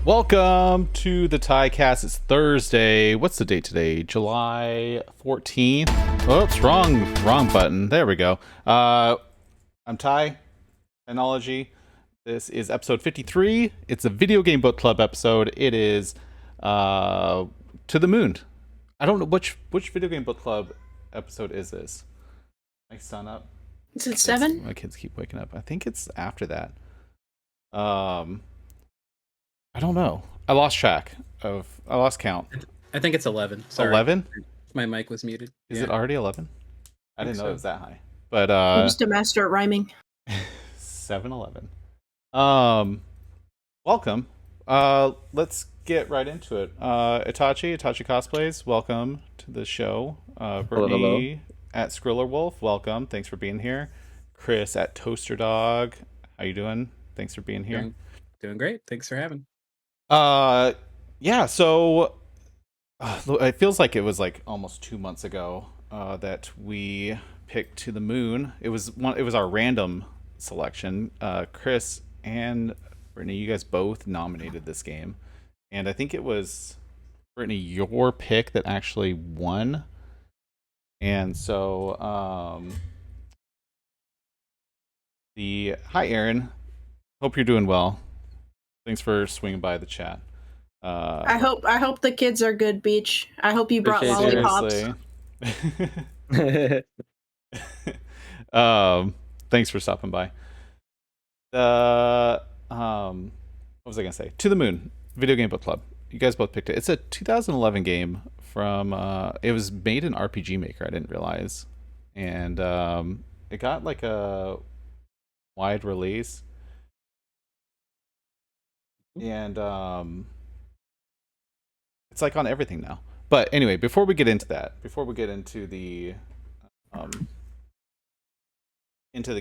Welcome to the TYCAST. It's Thursday. What's the date today? July 14th. Oops, wrong button. There we go. I'm Ty, Tynology. This is episode 53. It's a video game book club episode. It is To the Moon. I don't know which video game book club episode is this. My son up. Is it 7? My kids keep waking up. I think it's after that. I don't know. I lost count. I think it's 11. Sorry. 11? My mic was muted. Is it already 11? I didn't know it was that high. But I'm just a master at rhyming. 7-11. Welcome. Let's get right into it. Itachi Cosplays, welcome to the show. Brittany at Skriller Wolf, welcome. Thanks for being here. Chris at Toaster Dog, how you doing? Thanks for being here. Doing great. Thanks for having. Yeah, so it feels like it was like almost 2 months ago that we picked To the Moon. It was our random selection. Chris and Brittany, you guys both nominated this game, and I think it was Brittany your pick that actually won. And so hi Aaron, hope you're doing well. Thanks for swinging by the chat. I hope the kids are good, Beach. I hope you brought lollipops. Thanks for stopping by. What was I gonna say? To the Moon Video Game Book Club. You guys both picked it. It's a 2011 game from. It was made in RPG Maker. I didn't realize, and it got like a wide release. And it's like on everything now. But anyway, before we get into the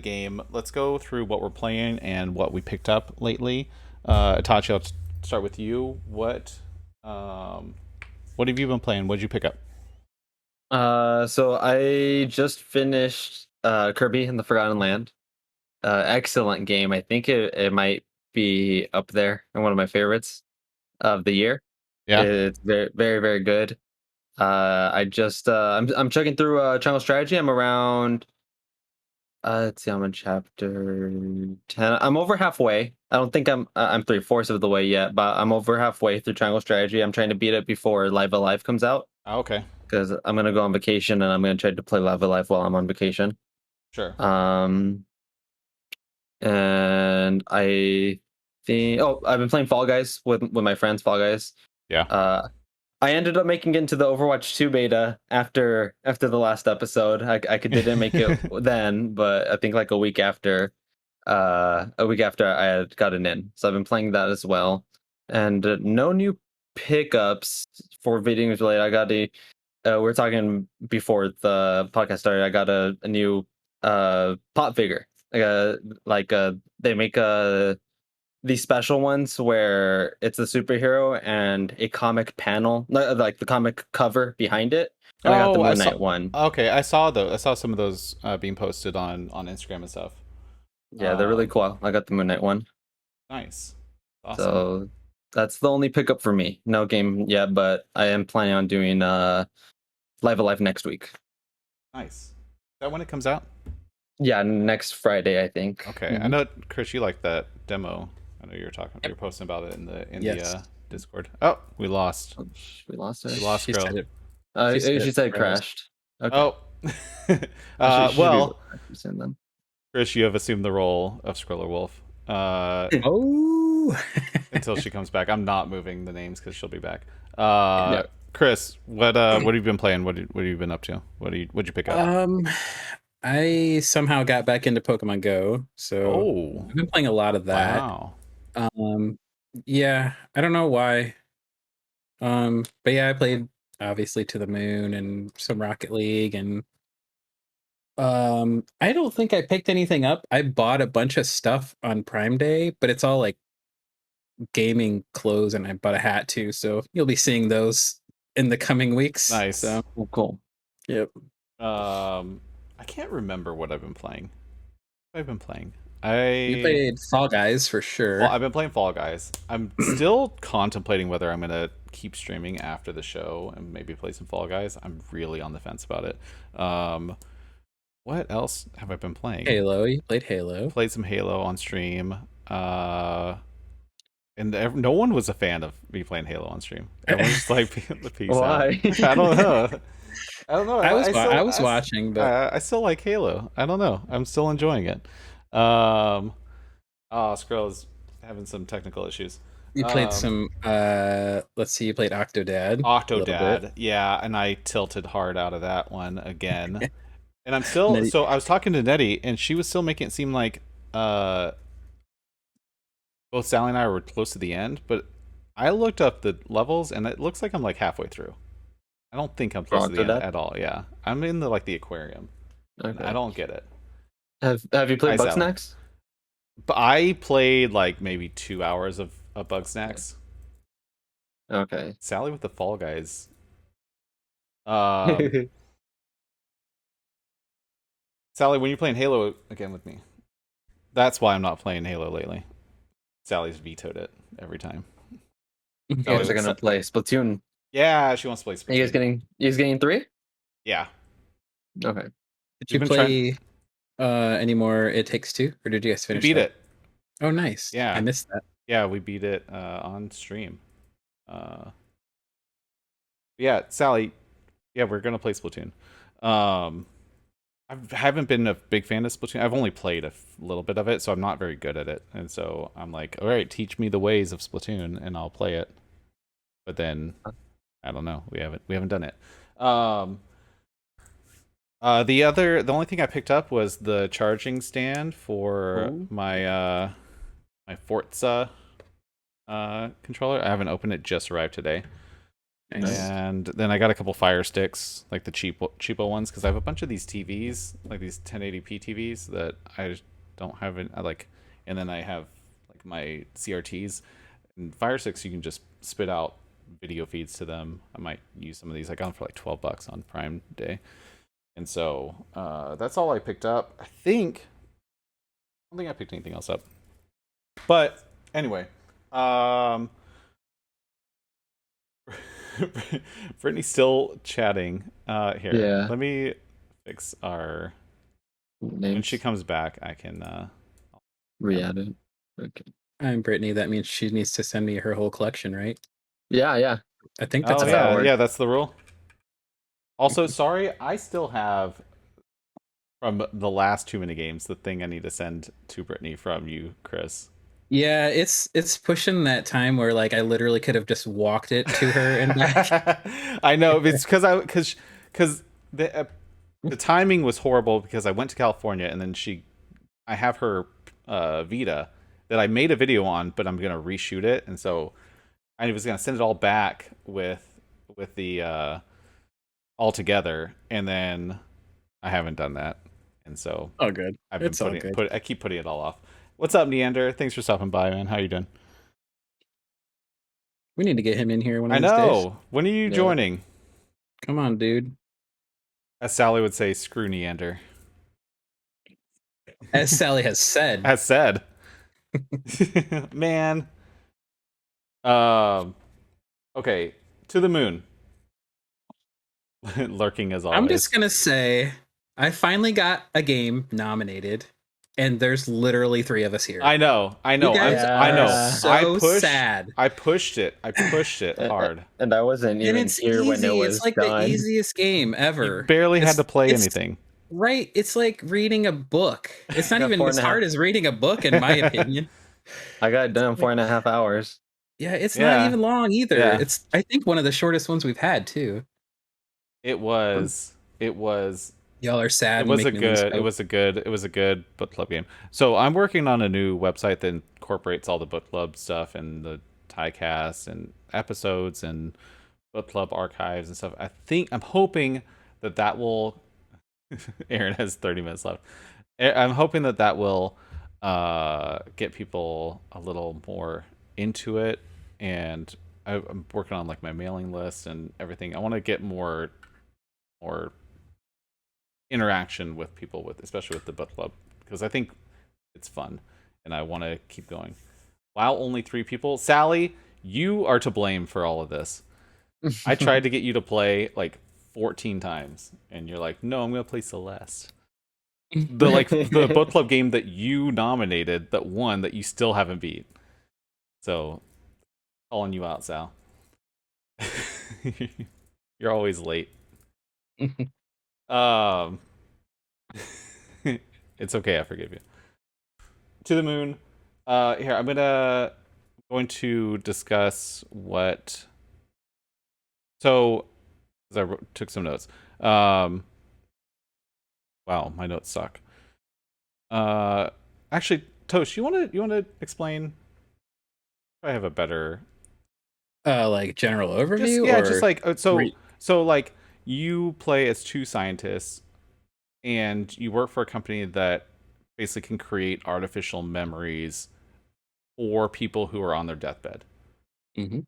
game, let's go through what we're playing and what we picked up lately. Itachi, I'll start with you. What have you been playing? What did you pick up? So I just finished Kirby and the Forgotten Land. Excellent game. I think it might be up there and one of my favorites of the year. Yeah, it's very, very, very good. I just I'm checking through Triangle Strategy. I'm around let's see, I'm on chapter 10. I'm over halfway. I don't think I'm 3/4 of the way yet, but I'm over halfway through Triangle Strategy. I'm trying to beat it before Live Alive comes out. Oh, okay. Because I'm gonna go on vacation and I'm gonna try to play Live Alive while I'm on vacation. Sure. And I think I've been playing Fall Guys with my friends. Fall Guys. Yeah. I ended up making it into the Overwatch 2 beta after the last episode. I didn't make it then, but I think like a week after I had gotten in. So I've been playing that as well. And no new pickups for video games related. I got we were talking before the podcast started. I got a new pop figure. They make these special ones where it's a superhero and a comic panel, like the comic cover behind it. And I got the Moon Knight one. Okay, I saw some of those being posted on Instagram and stuff. Yeah, they're really cool. I got the Moon Knight one. Nice. Awesome. So that's the only pickup for me. No game yet, but I am planning on doing Live Alive next week. Nice. Is that when it comes out? Yeah, next Friday, I think. Okay. Mm-hmm. I know, Chris, you like that demo. I know you were posting about it in the Discord. Oh, we lost. We lost her. We lost girl. She said it crashed. Okay. Oh. Well, Chris, you have assumed the role of Skriller Wolf. Until she comes back. I'm not moving the names because she'll be back. Chris, what have you been playing? What have you been up to? What'd you pick up? I somehow got back into Pokemon Go, so I've been playing a lot of that. Wow. Yeah, I don't know why. But yeah, I played obviously To the Moon and some Rocket League, and I don't think I picked anything up. I bought a bunch of stuff on Prime Day, but it's all like gaming clothes, and I bought a hat too, so you'll be seeing those in the coming weeks. Nice. So cool. Yep. I can't remember what I've been playing. What I've been playing. You played Fall Guys for Well, sure. I've been playing Fall Guys. I'm still contemplating whether I'm gonna keep streaming after the show and maybe play some Fall Guys. I'm really on the fence about it. What else have I been playing? Halo. You played Halo. Played some Halo on stream. And no one was a fan of me playing Halo on stream. Everyone's just like, "Peace out." Why? I don't know. I don't know. I was watching, but I still like Halo. I don't know. I'm still enjoying it. Skrill is having some technical issues. you played some. Let's see. You played Octodad. a little bit. Octodad, yeah, and I tilted hard out of that one again. And I'm still Nettie- so I was talking to Nettie, and she was still making it seem like both Sally and I were close to the end, but I looked up the levels, and it looks like I'm like halfway through. I don't think I'm close to the end Octodad? at all. Yeah, I'm in the aquarium. Okay. I don't get it. Have you played Hi, Sally. Bugsnax? But I played like maybe 2 hours of Bug Snacks. Okay. Sally with the Fall Guys. Sally, when you're playing Halo again with me, that's why I'm not playing Halo lately. Sally's vetoed it every time. You guys are gonna play Splatoon. Yeah, she wants to play Splatoon. You guys getting 3? Yeah. Okay. Did you been play any more It Takes Two, or did you guys We finish? beat that? it. Oh, nice. Yeah. I missed that. Yeah, we beat it on stream. Yeah, Sally. Yeah, we're gonna play Splatoon. I haven't been a big fan of Splatoon. I've only played a little bit of it, so I'm not very good at it. And so I'm like, all right, teach me the ways of Splatoon, and I'll play it. But then, I don't know. We haven't done it. The only thing I picked up was the charging stand for my my Forza controller. I haven't opened it; just arrived today. Nice. And then I got a couple Fire Sticks, like the cheapo ones, because I have a bunch of these TVs, like these 1080p TVs that I just don't have. And then I have like my CRTs and Fire Sticks. You can just spit out video feeds to them. I might use some of these. I got them for like $12 on Prime Day, and so that's all I picked up. I don't think I picked anything else up. But anyway, Brittany's still chatting. Here, Yeah. let me fix our. When she comes back, I can re-add it. Okay. I'm Brittany. That means she needs to send me her whole collection, right? Yeah. I think that's oh how yeah, it works. yeah, that's the rule. Also, sorry, I still have from the last Too Many Games the thing I need to send to Brittany from you, Chris. Yeah, it's pushing that time where like I literally could have just walked it to her and back. I know it's because the timing was horrible because I went to California and then I have her Vita that I made a video on, but I'm gonna reshoot it, and so I was gonna send it all back with the all together, and then I haven't done that, and so Oh, good. I've been It's all good. I keep putting it all off. What's up, Neander? Thanks for stopping by, man. How you doing? We need to get him in here one of I these days. know. When are you joining? Come on, dude. As Sally would say, screw Neander. As Sally has said. As said. Man. Okay. To the moon. Lurking as always. I'm just gonna say I finally got a game nominated, and there's literally 3 of us here. I know. You guys I know. are so sad. I pushed it hard. And I wasn't And even it's here easy. when it was It's like done. the easiest game ever. You barely had to play anything. Right. It's like reading a book. It's not Got even 4.5 as hard as reading a book, in my opinion. I got it done in 4.5 hours. Yeah, it's not even long either. Yeah. It's I think one of the shortest ones we've had too. It was. Y'all are sad. It was a good book club game. So I'm working on a new website that incorporates all the book club stuff and the TYCAST and episodes and book club archives and stuff. I'm hoping that will. Aaron has 30 minutes left. I'm hoping that will get people a little more into it, and I'm working on like my mailing list and everything. I want to get more interaction with people, especially with the book club, because I think it's fun and I want to keep going. Wow, only 3 people. Sally, you are to blame for all of this. I tried to get you to play like 14 times, and you're like, "No, I'm gonna play Celeste." The book club game that you nominated, that won, that you still haven't beat. So, calling you out, Sal. You're always late. Um, it's okay. I forgive you. To the moon. Here I'm going to discuss what. So, as I took some notes. Wow, my notes suck. Actually, Tosh, you wanna explain? I have a better. Like general overview, Just or like so like you play as 2 scientists, and you work for a company that basically can create artificial memories for people who are on their deathbed. Mm-hmm.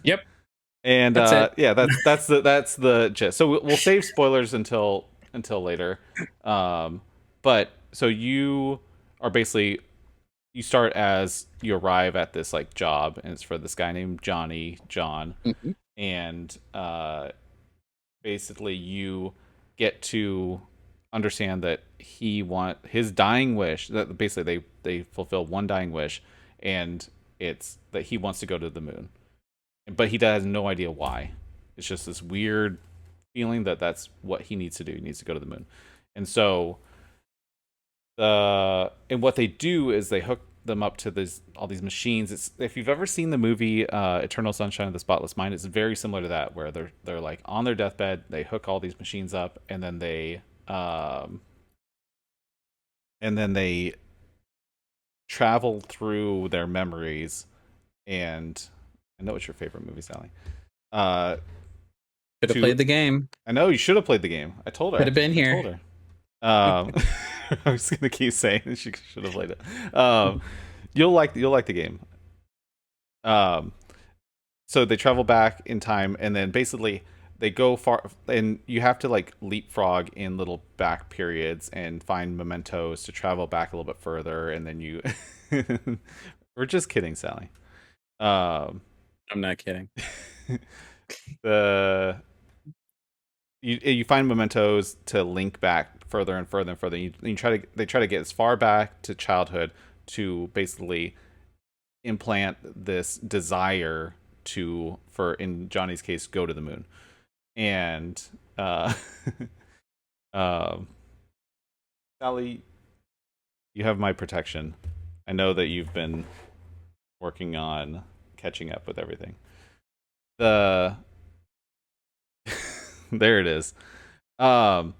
Yep. And That's it. yeah, that's the gist. So we'll save spoilers until later. But so you are basically, you start as you arrive at this like job, and it's for this guy named John, Mm-hmm. and basically you get to understand that his dying wish, that basically they fulfill one dying wish, and it's that he wants to go to the moon, but he has no idea why. It's just this weird feeling that that's what he needs to do. He needs to go to the moon, and so and what they do is they hook them up to all these machines. It's, if you've ever seen the movie Eternal Sunshine of the Spotless Mind, it's very similar to that, where they're like on their deathbed, they hook all these machines up, and then they travel through their memories. And I know it's your favorite movie, Sally. Could have played the game. I know you should have played the game. I told her. Could have been here. I told her. I was gonna keep saying she should have played it. You'll like the game. So they travel back in time, and then basically they go far, and you have to like leapfrog in little back periods and find mementos to travel back a little bit further, and then you. We're just kidding, Sally. I'm not kidding. You find mementos to link back further and further and further. They try to get as far back to childhood to basically implant this desire for in Johnny's case, go to the moon. And Sally, you have my protection. I know that you've been working on catching up with everything. There it is. Sorry,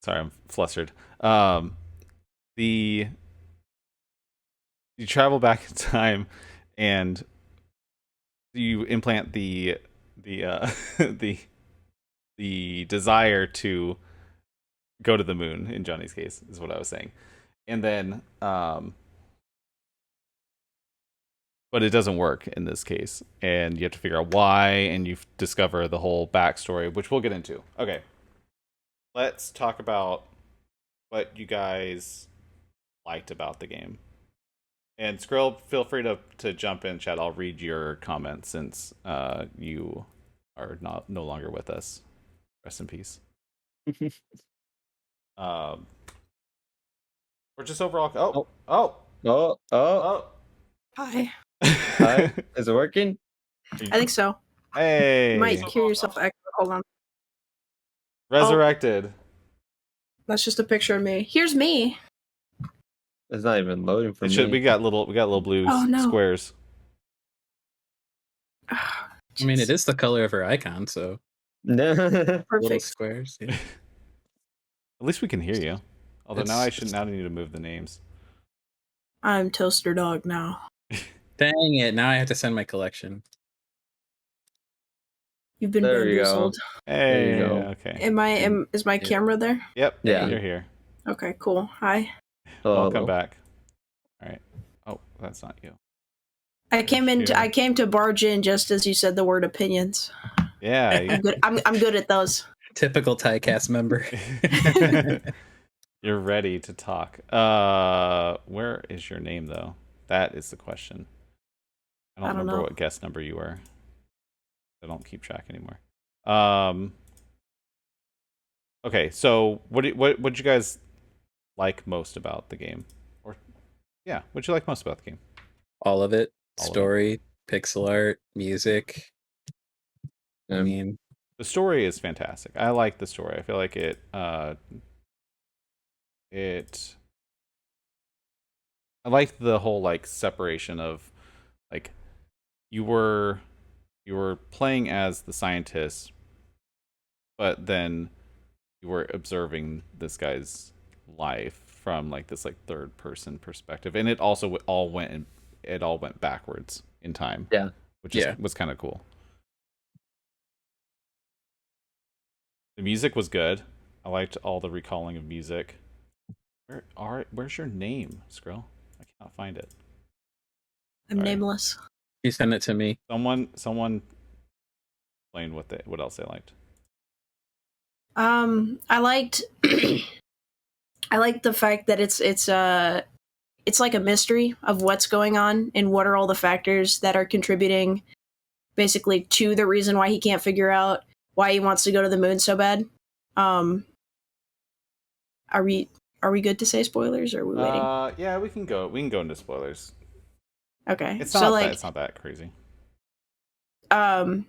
I'm flustered. You travel back in time, and you implant the the desire to go to the moon in Johnny's case, is what I was saying. And then but it doesn't work in this case, and you have to figure out why, and you discover the whole backstory, which we'll get into. Okay, let's talk about what you guys liked about the game. And Skrill, feel free to jump in, chat. I'll read your comments since you are no longer with us. Rest in peace. Or just overall. Oh. Hi. Hi. Is it working? I think so. Hey. You might hear yourself echo. Hold on. Resurrected. That's just a picture of me. Here's me. It's not even loading for me. We got little blue squares. Oh, I mean, it is the color of her icon, so No. little squares. Yeah. At least we can hear you. Although now I need to move the names. I'm Toaster Dog now. Dang it! Now I have to send my collection. You've been There you bamboozled. Hey, There you go. okay. Is my camera there? Yep. Yeah. You're here. Okay, cool. Hi. Welcome back. All right. Oh, that's not you. I came to barge in just as you said the word opinions. Yeah. I'm good at those. Typical TYCAST member. You're ready to talk. Where is your name though? That is the question. I don't remember know what guest number you were. I don't keep track anymore. Okay, so what did you guys like most about the game? Or yeah, what'd you like most about the game? All of it. All of Story, pixel art, music. I mean, the story is fantastic. I like the story. I feel like it I liked the whole like separation of like you were playing as the scientist, but then you were observing this guy's life from like this like third person perspective, and it also all went backwards in time. Yeah, which was kind of cool. The music was good. I liked all the recalling of music. Where's your name, Skrill? I cannot find it. I'm nameless. You send it to me. Someone explain what else they liked. I liked I liked the fact that it's like a mystery of what's going on and what are all the factors that are contributing basically to the reason why he can't figure out why he wants to go to the moon so bad. Are we good to say spoilers, or are we waiting? Yeah, we can go into spoilers. Okay. It's not that crazy. I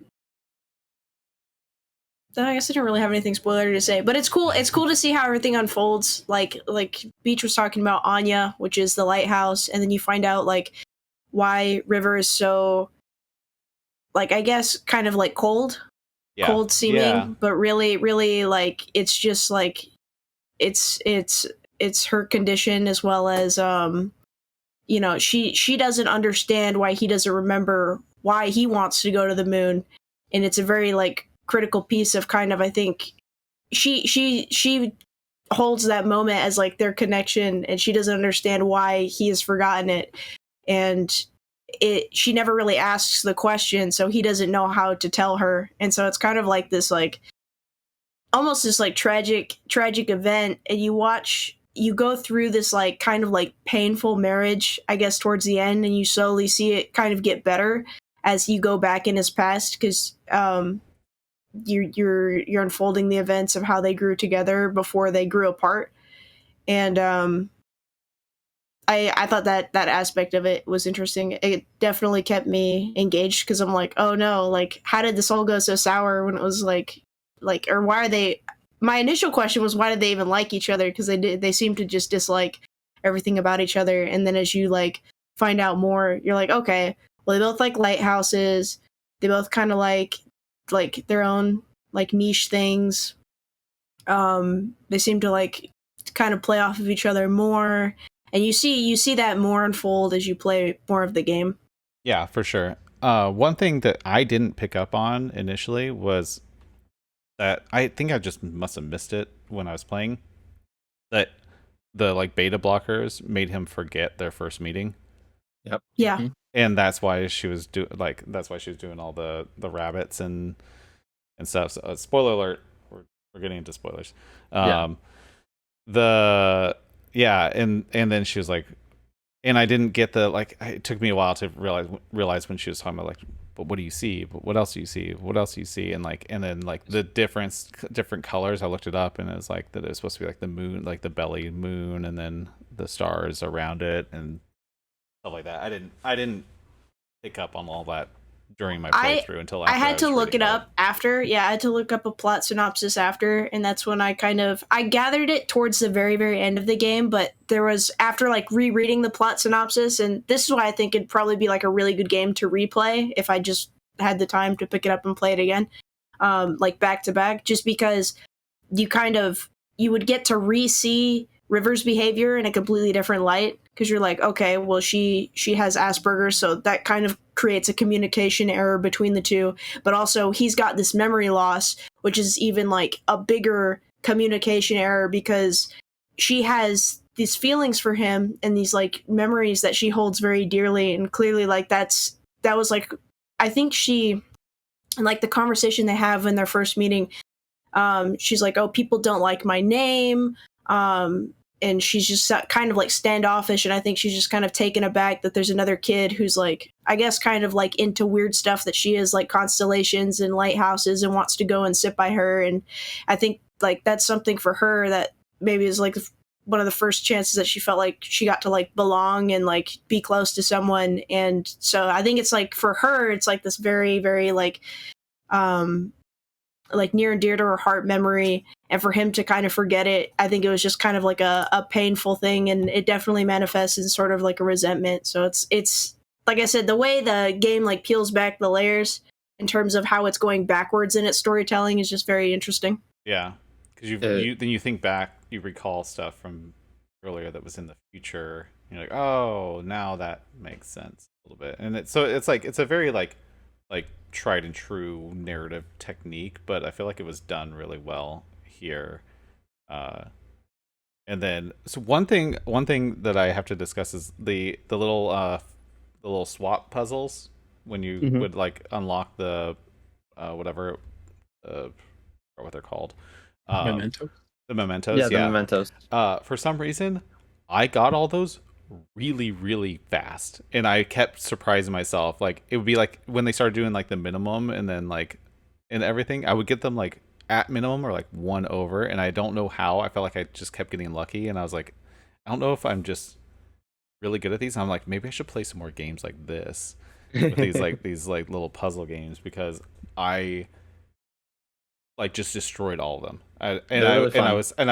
guess I don't really have anything spoilery to say, but it's cool. It's cool to see how everything unfolds. Like Beach was talking about Anya, which is the lighthouse, and then you find out like why River is so, like, I guess kind of like cold seeming, but really like it's just like it's her condition, as well as she doesn't understand why he doesn't remember why he wants to go to the moon, and it's a very like critical piece of kind of, I think she holds that moment as like their connection, and she doesn't understand why he has forgotten it, and she never really asks the question, so he doesn't know how to tell her, and so it's kind of like this like almost this like tragic event, and you go through this like kind of like painful marriage, I guess, towards the end, and you slowly see it kind of get better as you go back in his past, because you're unfolding the events of how they grew together before they grew apart, and I thought that aspect of it was interesting. It definitely kept me engaged, because I'm like, oh no, like how did this all go so sour when it was like or why are they? My initial question was, why did they even like each other? Because they seem to just dislike everything about each other, and then as you like find out more, you're like, okay, well, they both like lighthouses. They both kind of like their own like niche things. They seem to like kind of play off of each other more, and you see that more unfold as you play more of the game. Yeah, for sure. One thing that I didn't pick up on initially was that I think I just must have missed it when I was playing, that the like beta blockers made him forget their first meeting. Yep. Yeah. Mm-hmm. And that's why she was doing all the rabbits and stuff. So, spoiler alert, we're getting into spoilers. And then she was like, and I didn't get the like. It took me a while to realize when she was talking about like, but what do you see? But what else do you see? What else do you see? And like, and then like the different colors. I looked it up, and it was like that it was supposed to be like the moon, like the belly moon, and then the stars around it and stuff like that. I didn't pick up on all that during my playthrough until after I had to look it up after. Yeah, I had to look up a plot synopsis after, and that's when I gathered it towards the very, very end of the game, but there was, after like rereading the plot synopsis, and this is why I think it'd probably be like a really good game to replay if I just had the time to pick it up and play it again, like back to back, just because you would get to re-see River's behavior in a completely different light, because you're like, okay, well, she has Asperger's, so that kind of creates a communication error between the two, but also he's got this memory loss, which is even like a bigger communication error, because she has these feelings for him and these like memories that she holds very dearly, and clearly like that's that was like, I think she, and like the conversation they have in their first meeting, she's like, oh, people don't like my name. And she's just kind of like standoffish. And I think she's just kind of taken aback that there's another kid who's like, I guess kind of like into weird stuff that she is, like constellations and lighthouses, and wants to go and sit by her. And I think like that's something for her that maybe is like one of the first chances that she felt like she got to like belong and like be close to someone. And so I think it's like for her, it's like this very, very like near and dear to her heart memory. And for him to kind of forget it, I think it was just kind of like a painful thing, and it definitely manifests in sort of like a resentment. So it's like I said, the way the game like peels back the layers in terms of how it's going backwards in its storytelling is just very interesting. Yeah, because then you think back, you recall stuff from earlier that was in the future. You're like, oh, now that makes sense a little bit, and it's like it's a very like tried and true narrative technique, but I feel like it was done really well here. And then so one thing that I have to discuss is the little swap puzzles when you would like unlock the whatever or what they're called. Memento. The mementos, Yeah, the mementos. For some reason, I got all those really, really fast, and I kept surprising myself. Like it would be like when they started doing like the minimum, and then like and everything, I would get them like at minimum or like one over, and I don't know how. I felt like I just kept getting lucky, and I was like, I don't know if I'm just really good at these. And I'm like, maybe I should play some more games like this with these like little puzzle games, because I like just destroyed all of them. I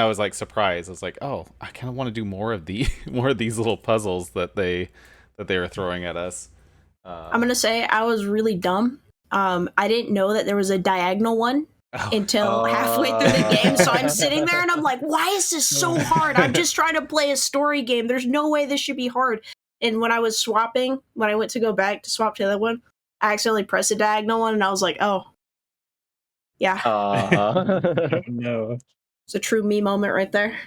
was like surprised. I was like, oh, I kind of want to do more of these little puzzles that they were throwing at us. I'm gonna say I was really dumb. I didn't know that there was a diagonal one until halfway through the game. So I'm sitting there and I'm like, why is this so hard? I'm just trying to play a story game. There's no way this should be hard. And when I was swapping, when I went to go back to swap to the other one, I accidentally pressed the diagonal one, and I was like, oh. Yeah. No. It's a true me moment right there.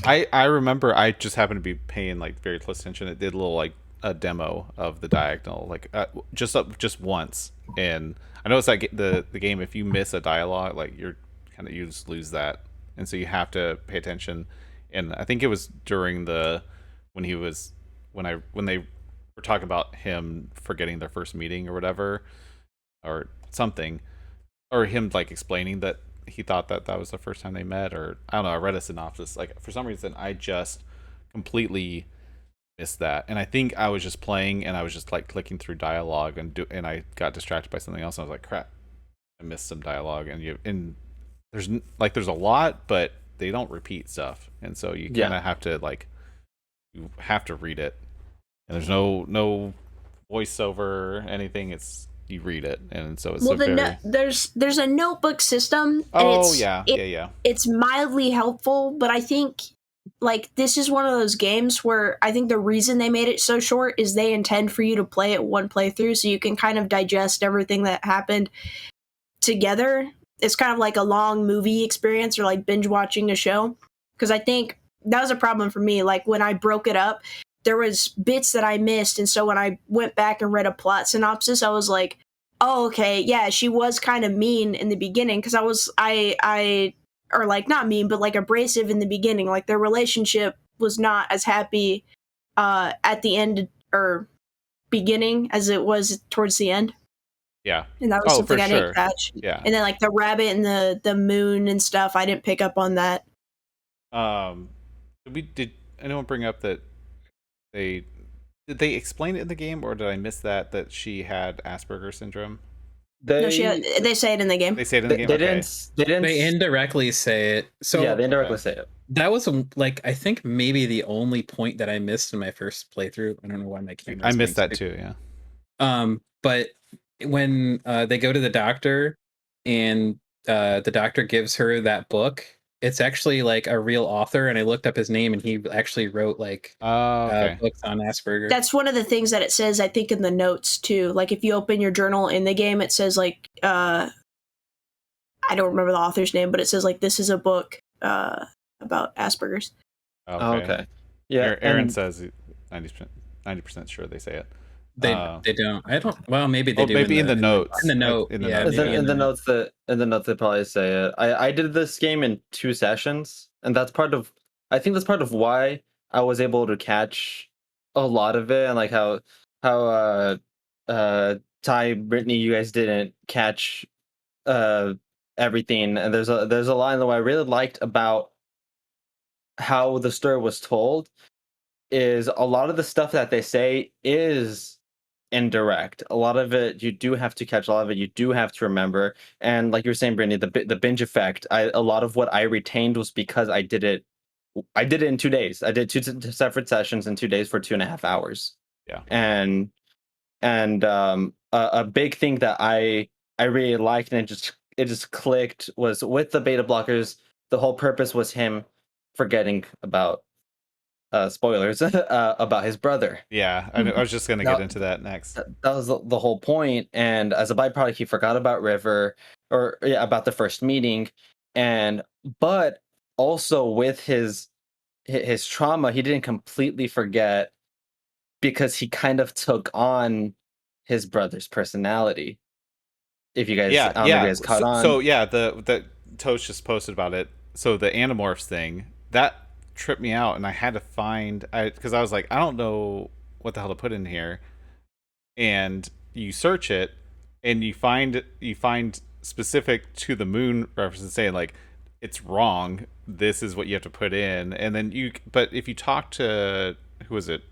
I remember I just happened to be paying like very close attention. It did a little like a demo of the diagonal, like just once, and I know it's like the game. If you miss a dialogue, like you just lose that, and so you have to pay attention. And I think it was during when they were talking about him forgetting their first meeting or whatever, or something. Or him like explaining that he thought that was the first time they met, or I don't know. I read a synopsis. Like for some reason, I just completely missed that, and I think I was just playing and I was just like clicking through dialogue and I got distracted by something else. And I was like, crap, I missed some dialogue, and there's a lot, but they don't repeat stuff, and so you kind of have to you have to read it, and there's no voiceover or anything. It's you read it, and so it's there's a notebook system. And it's mildly helpful, but I think like this is one of those games where I think the reason they made it so short is they intend for you to play it one playthrough, so you can kind of digest everything that happened together. It's kind of like a long movie experience or like binge watching a show, because I think that was a problem for me. Like when I broke it up, there was bits that I missed, and so when I went back and read a plot synopsis, I was like, oh, okay, yeah, she was kind of mean in the beginning, because or like not mean, but like abrasive in the beginning. Like their relationship was not as happy at the end or beginning as it was towards the end. Yeah. And that was something I didn't catch. Yeah. And then like the rabbit and the moon and stuff, I didn't pick up on that. Did anyone bring up that did they explain it in the game, or did I miss that she had Asperger's syndrome? They say it in the game. They say it in the game. They indirectly say it. So yeah, they indirectly say it. That was like I think maybe the only point that I missed in my first playthrough. I don't know why my camera. I missed that too. Yeah. But when they go to the doctor, and the doctor gives her that book, it's actually like a real author, and I looked up his name, and he actually wrote like books on Asperger. That's one of the things that it says, I think, in the notes too. Like if you open your journal in the game, it says like I don't remember the author's name, but it says like this is a book about Asperger's. Okay. Yeah. Aaron says 90% sure they say it. They don't. I don't. Well, maybe they do. Maybe in the notes. In the note. In the Yeah, notes, maybe In the note. notes that in the notes they probably say it. I did this game in 2 sessions, and that's part of. I think that's part of why I was able to catch a lot of it, and like how Ty, Brittany, you guys didn't catch uh everything. And there's a line that I really liked about how the story was told is a lot of the stuff that they say is indirect. A lot of it you do have to catch. A lot of it you do have to remember. And like you were saying, Brittany, the binge effect. A lot of what I retained was because I did it. I did it in 2 days. I did two separate sessions in 2 days for 2.5 hours. Yeah. And a big thing that I really liked, and it just clicked, was with the beta blockers. The whole purpose was him forgetting about spoilers about his brother. Yeah, I was just gonna get into that next. That was the whole point. And as a byproduct, he forgot about River, or yeah, about the first meeting. And but also with his trauma, he didn't completely forget, because he kind of took on his brother's personality. If you guys, I don't know if you guys caught on. So yeah, the Toast just posted about it. So the Animorphs thing that tripped me out, and I had to find because I was like, I don't know what the hell to put in here, and you search it, and you find specific to the moon references saying like it's wrong. This is what you have to put in, and then but if you talk to who was it,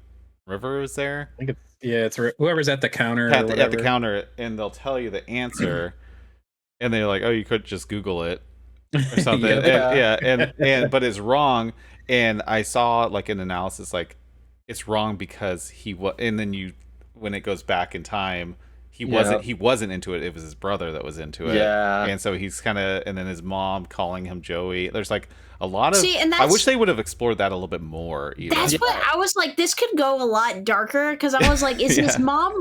River was there. I think it's whoever's at the counter at or the, whatever. at the counter, and they'll tell you the answer, and they're like, "Oh, you could just Google it or something." Yep. and but it's wrong. And I saw like an analysis like it's wrong because he was, and then when it goes back in time, he wasn't into it. It was his brother that was into it. Yeah. And so he's kind of, and then his mom calling him Joey. There's like a lot of. And I wish they would have explored that a little bit more. Even. That's what I was like. This could go a lot darker, because I was like, is his mom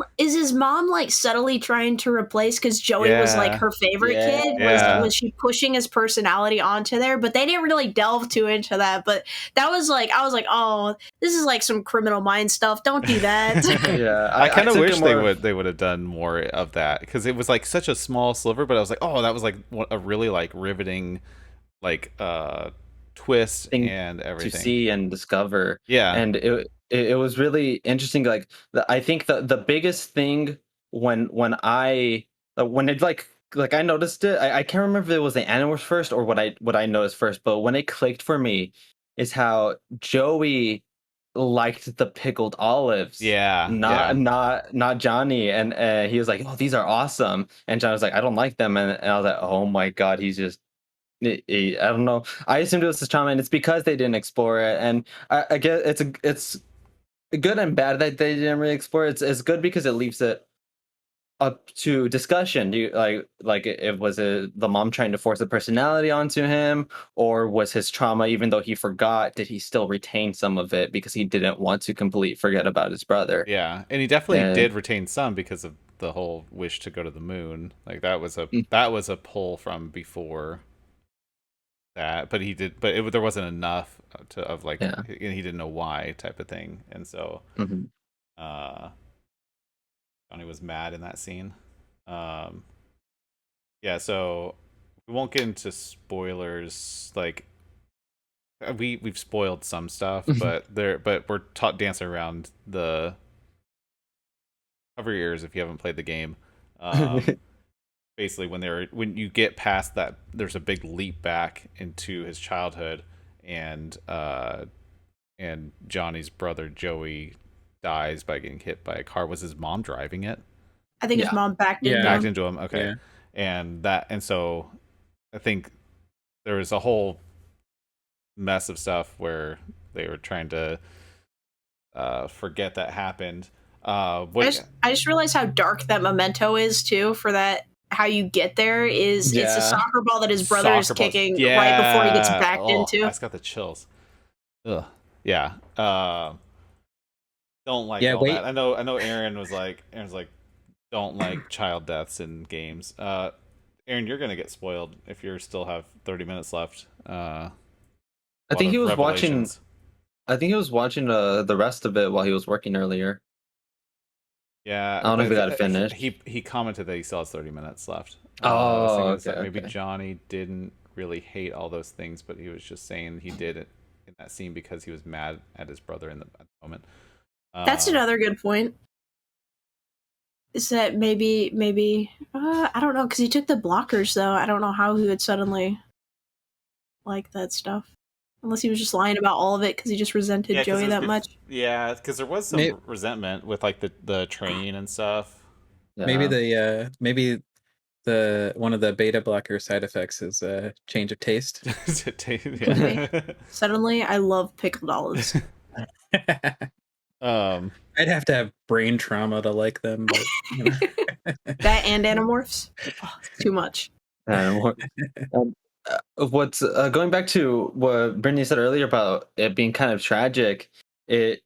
like subtly trying to replace, because Joey was like her favorite kid? Was she pushing his personality onto there? But they didn't really delve too into that. But that was like, I was like, oh, this is like some Criminal Minds stuff. Don't do that. Yeah, I kind of wish they would have done more of that, because it was like such a small sliver. But I was like, oh, that was like a really like riveting like twist and everything to see and discover. Yeah, and it was really interesting. Like I think the biggest thing when it like I noticed it, I can't remember if it was the Animorphs first or what I noticed first, but when it clicked for me is how Joey liked the pickled olives. Not Johnny. And he was like, oh, these are awesome. And Johnny was like, I don't like them. And I was like, oh my god, he's just I don't know. I assumed it was his trauma, and it's because they didn't explore it. And I guess it's good and bad that they didn't really explore it. It's good because it leaves it up to discussion. Do you like it was the mom trying to force a personality onto him, or was his trauma, even though he forgot, did he still retain some of it because he didn't want to completely forget about his brother? Yeah, and he definitely did retain some because of the whole wish to go to the moon. Like that was a pull from before that, but there wasn't enough and he didn't know why type of thing, and so Johnny was mad in that scene. Yeah, so we won't get into spoilers. Like we've spoiled some stuff, but we're dancing around the cover your ears if you haven't played the game. Basically, when you get past that, there's a big leap back into his childhood, and Johnny's brother Joey dies by getting hit by a car. Was his mom driving it? I think his mom backed into him. Okay, and so I think there was a whole mess of stuff where they were trying to forget that happened. I just realized how dark that memento is too. For that, how you get there is it's a soccer ball that his brother is kicking right before he gets backed into. I just got the chills. Ugh. Yeah. Don't like all that. I know Aaron was like, don't like child deaths in games. Aaron, you're gonna get spoiled if you still have 30 minutes left. I think he was watching the rest of it while he was working earlier. Yeah, I don't know if but we got it finished. he commented that he still has 30 minutes left. I was Oh, thinking okay, that maybe okay. Johnny didn't really hate all those things, but he was just saying he did it in that scene because he was mad at his brother at the moment. That's another good point. Is that maybe I don't know, because he took the blockers though. I don't know how he would suddenly like that stuff, unless he was just lying about all of it because he just resented Yeah, Joey that much. yeah, because there was some resentment with like the training and stuff. Maybe Yeah. the one of the beta blocker side effects is a change of taste. Could be. Suddenly, I love pickled olives. I'd have to have brain trauma to like them, but you know. That and Animorphs, too much. What's going back to what Brittany said earlier about it being kind of tragic, the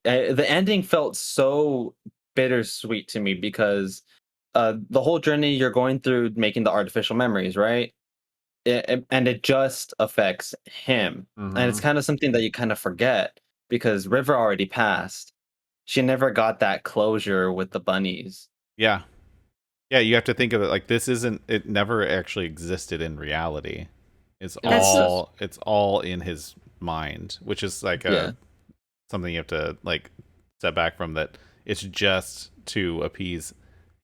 ending felt so bittersweet to me because the whole journey you're going through making the artificial memories, right? And it just affects him. And it's kind of something that you kind of forget because River already passed. She never got that closure with the bunnies. Yeah. Yeah, you have to think of it like it never actually existed in reality. It's all in his mind, which is like something you have to like step back from, that it's just to appease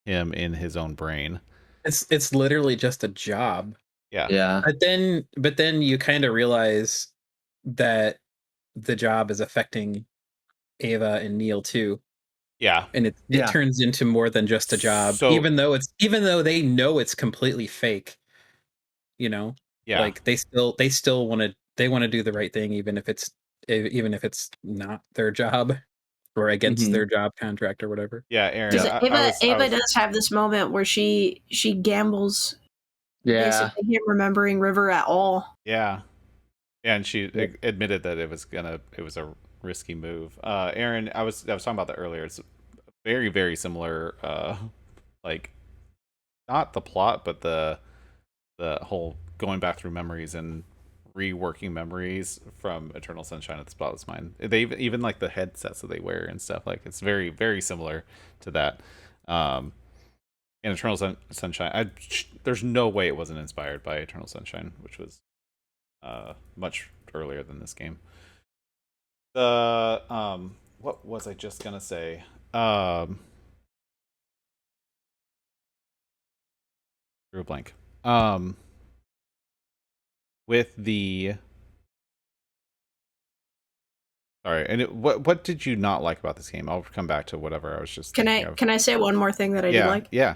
him in his own brain. It's literally just a job. Yeah. But then you kind of realize that the job is affecting Ava and Neil too. Yeah. And it turns into more than just a job, So, even though they know it's completely fake. You know, yeah, like they still want to do the right thing, even if it's not their job or against their job contract or whatever. Yeah, Aaron. Because Ava does have this moment where she gambles, basically him remembering River at all. Yeah, and she admitted that it was a risky move. Aaron, I was talking about that earlier. It's very, very similar. Like, not the plot, but the whole going back through memories and reworking memories from Eternal Sunshine of the Spotless Mind. They even like the headsets that they wear and stuff. Like, it's very, very similar to that. In Eternal Sunshine, there's no way it wasn't inspired by Eternal Sunshine, which was much earlier than this game. What was I just gonna say? Drew a blank. With the sorry, and what did you not like about this game? I'll come back to whatever I was just. Can I say one more thing that I did like? Yeah.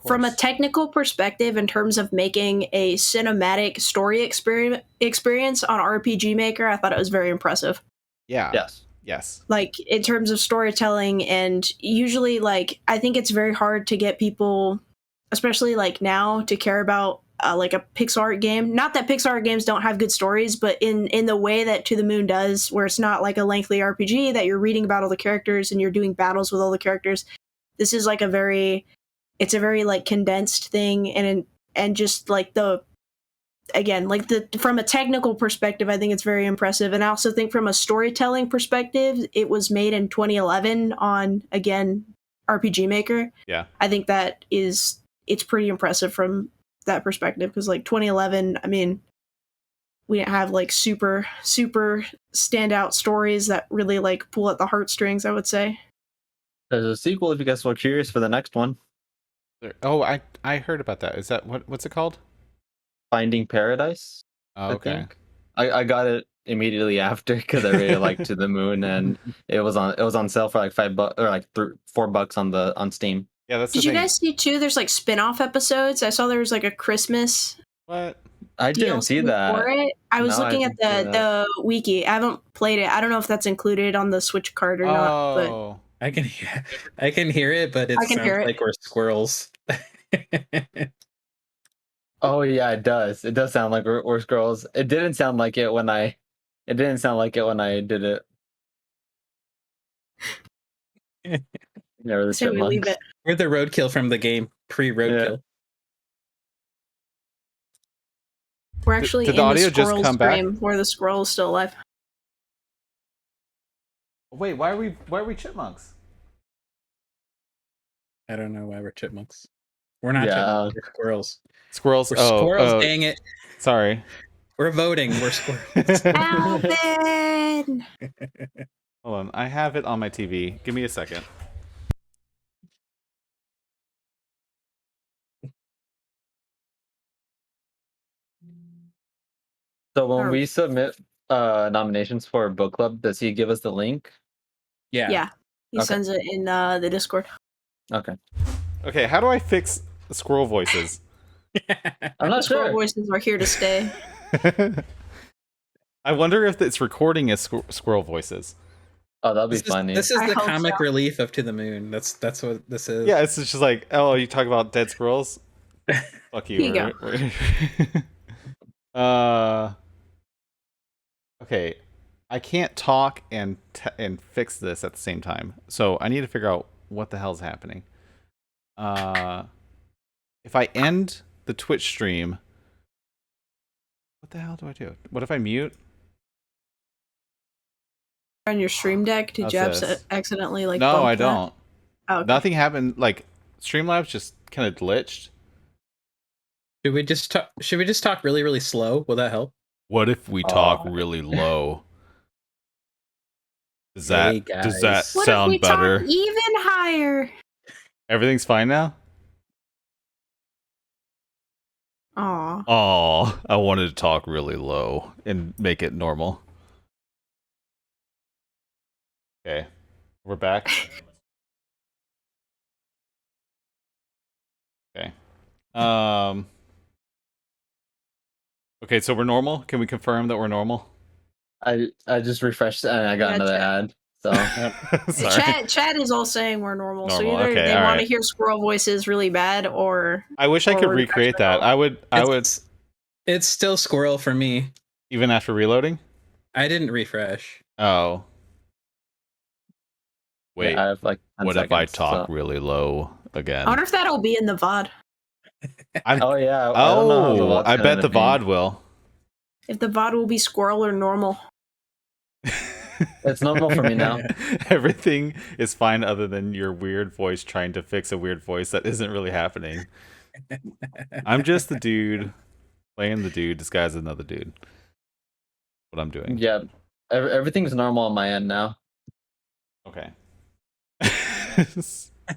From a technical perspective, in terms of making a cinematic story experience on RPG Maker, I thought it was very impressive. Yeah. Yes. Like, in terms of storytelling, and usually, like, I think it's very hard to get people, especially like now, to care about like a Pixar game. Not that Pixar games don't have good stories, but in the way that To the Moon does, where it's not like a lengthy RPG that you're reading about all the characters and you're doing battles with all the characters. This is like a very like condensed thing, and just like from a technical perspective, I think it's very impressive. And I also think from a storytelling perspective, it was made in 2011 on, again, RPG Maker. Yeah. I think it's pretty impressive from that perspective, because like 2011, I mean, we didn't have like super standout stories that really like pull at the heartstrings, I would say. There's a sequel if you guys were curious for the next one. Oh, I heard about that. Is that what's it called? Finding Paradise. Oh, okay. I got it immediately after because I really liked To the Moon, and it was on sale for like $5 or like $4 on Steam. Yeah, that's. Did you guys see too? There's like spin-off episodes. I saw there was like a Christmas. What? I didn't see that. For it. I was looking at the wiki. I haven't played it. I don't know if that's included on the Switch card or not. But I can hear it, but it sounds like we're squirrels. Oh yeah, it does. It does sound like we're squirrels. It didn't sound like it when I did it. Never the chipmunks. We're the roadkill from the game, pre-roadkill. Yeah. We're actually did the audio just come back? Where the squirrel is still alive. Wait, why are we chipmunks? I don't know why we're chipmunks. We're not Yeah. chipmunks. We're squirrels. Squirrels. We're squirrels. Dang it. Sorry. We're voting. We're squirrels. Alvin! Hold on. I have it on my TV. Give me a second. So when Or- we submit nominations for book club, does he give us the link? Yeah. He Okay. sends it in the Discord. Okay. Okay, how do I fix the squirrel voices? I'm not Squirrel sure. voices are here to stay. I wonder if it's recording as squirrel voices. Oh, that'll be This is, funny. this is I the hope comic so. relief of To the Moon. That's what this is. Yeah, it's just like, oh, you talk about dead squirrels? Fuck you. Here you Okay, I can't talk and fix this at the same time, so I need to figure out what the hell's happening. If I end the Twitch stream, what the hell do I do? What if I mute? On your stream deck, did How's you this? accidentally like No, bump I that? don't. Oh, okay. Nothing happened. Like Streamlabs just kind of glitched. Should we just talk really, really slow? Will that help? What if we talk really low? Does Hey, does guys. that What sound if we better? talk even higher? Everything's fine now? Aw. Oh, I wanted to talk really low and make it normal. Okay. We're back. Okay. Okay, so we're normal? Can we confirm that we're normal? I just refreshed and I got Yeah, another chat. ad. So Sorry. Chat is all saying we're normal, so Normal, either okay, they all want to right. hear squirrel voices really bad, or I wish I could Or recreate that. I would It's still squirrel for me. even after reloading? I didn't refresh. Oh. Wait. yeah, I have like 10 what if I seconds, talk so- really low again? I wonder if that'll be in the VOD. Oh yeah. I don't know how the VOD's I gonna bet end the up being. VOD will. If the VOD will be squirrel or normal. It's normal for me now. Everything is fine other than your weird voice trying to fix a weird voice that isn't really happening. I'm just the dude playing the dude disguised as another dude. What I'm doing. Yeah. Everything's normal on my end now. Okay.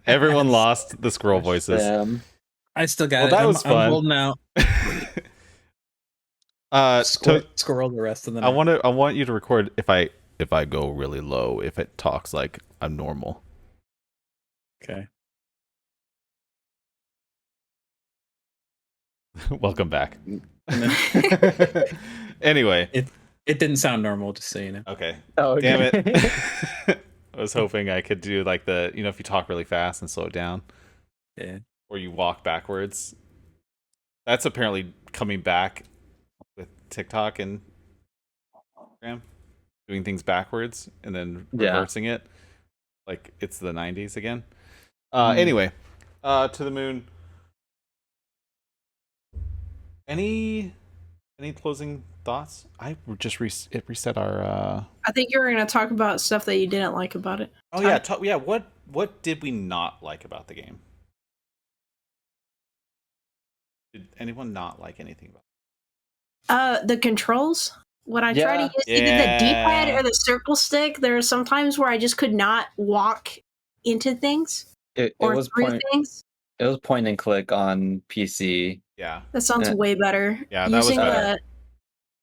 Everyone lost the squirrel voices. I still got Well, it. that was fun. I'm holding out. Squirrel the rest of the night. I want you to record if I go really low, if it talks like I'm normal. Okay. Welcome back. Anyway. It didn't sound normal, just so you know. Okay. Oh, okay. Damn it. I was hoping I could do like the, if you talk really fast and slow it down. Yeah. Or you walk backwards. That's apparently coming back with TikTok and Instagram. Doing things backwards and then reversing it. Like it's the 90s again. Anyway, To the Moon. Any closing thoughts? I just reset our I think you were going to talk about stuff that you didn't like about it. Oh yeah, what did we not like about the game? Did anyone not like anything about The controls. When I try to use either the D-pad or the circle stick, there are some times where I just could not walk into things It or was through things. It was point and click on PC. Yeah. That sounds way better. Yeah, that was better.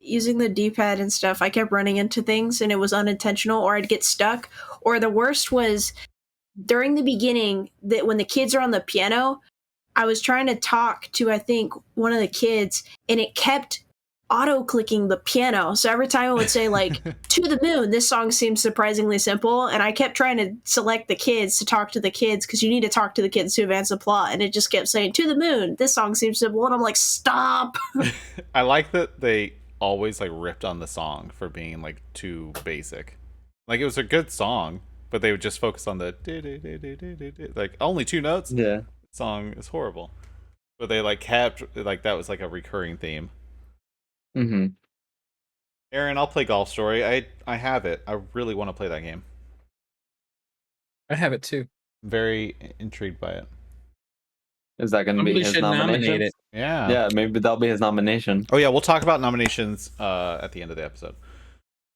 Using the D-pad and stuff, I kept running into things and it was unintentional, or I'd get stuck. Or the worst was during the beginning, that when the kids are on the piano, I was trying to talk to, I think, one of the kids, and it kept auto-clicking the piano. So every time it would say, like, To the Moon, this song seems surprisingly simple, and I kept trying to select the kids to talk to the kids, because you need to talk to the kids to advance the plot, and it just kept saying, To the Moon, this song seems simple, and I'm like, stop! I like that they always like ripped on the song for being like too basic. Like it was a good song, but they would just focus on the like only 2 notes. Yeah. Song is horrible. But they like kept like that was like a recurring theme. Mm-hmm. Aaron, I'll play Golf Story. I have it. I really want to play that game. I have it too. I'm very intrigued by it. Is that going to be Somebody his should nomination? nominate it. Yeah. Yeah, maybe that'll be his nomination. Oh yeah, we'll talk about nominations at the end of the episode.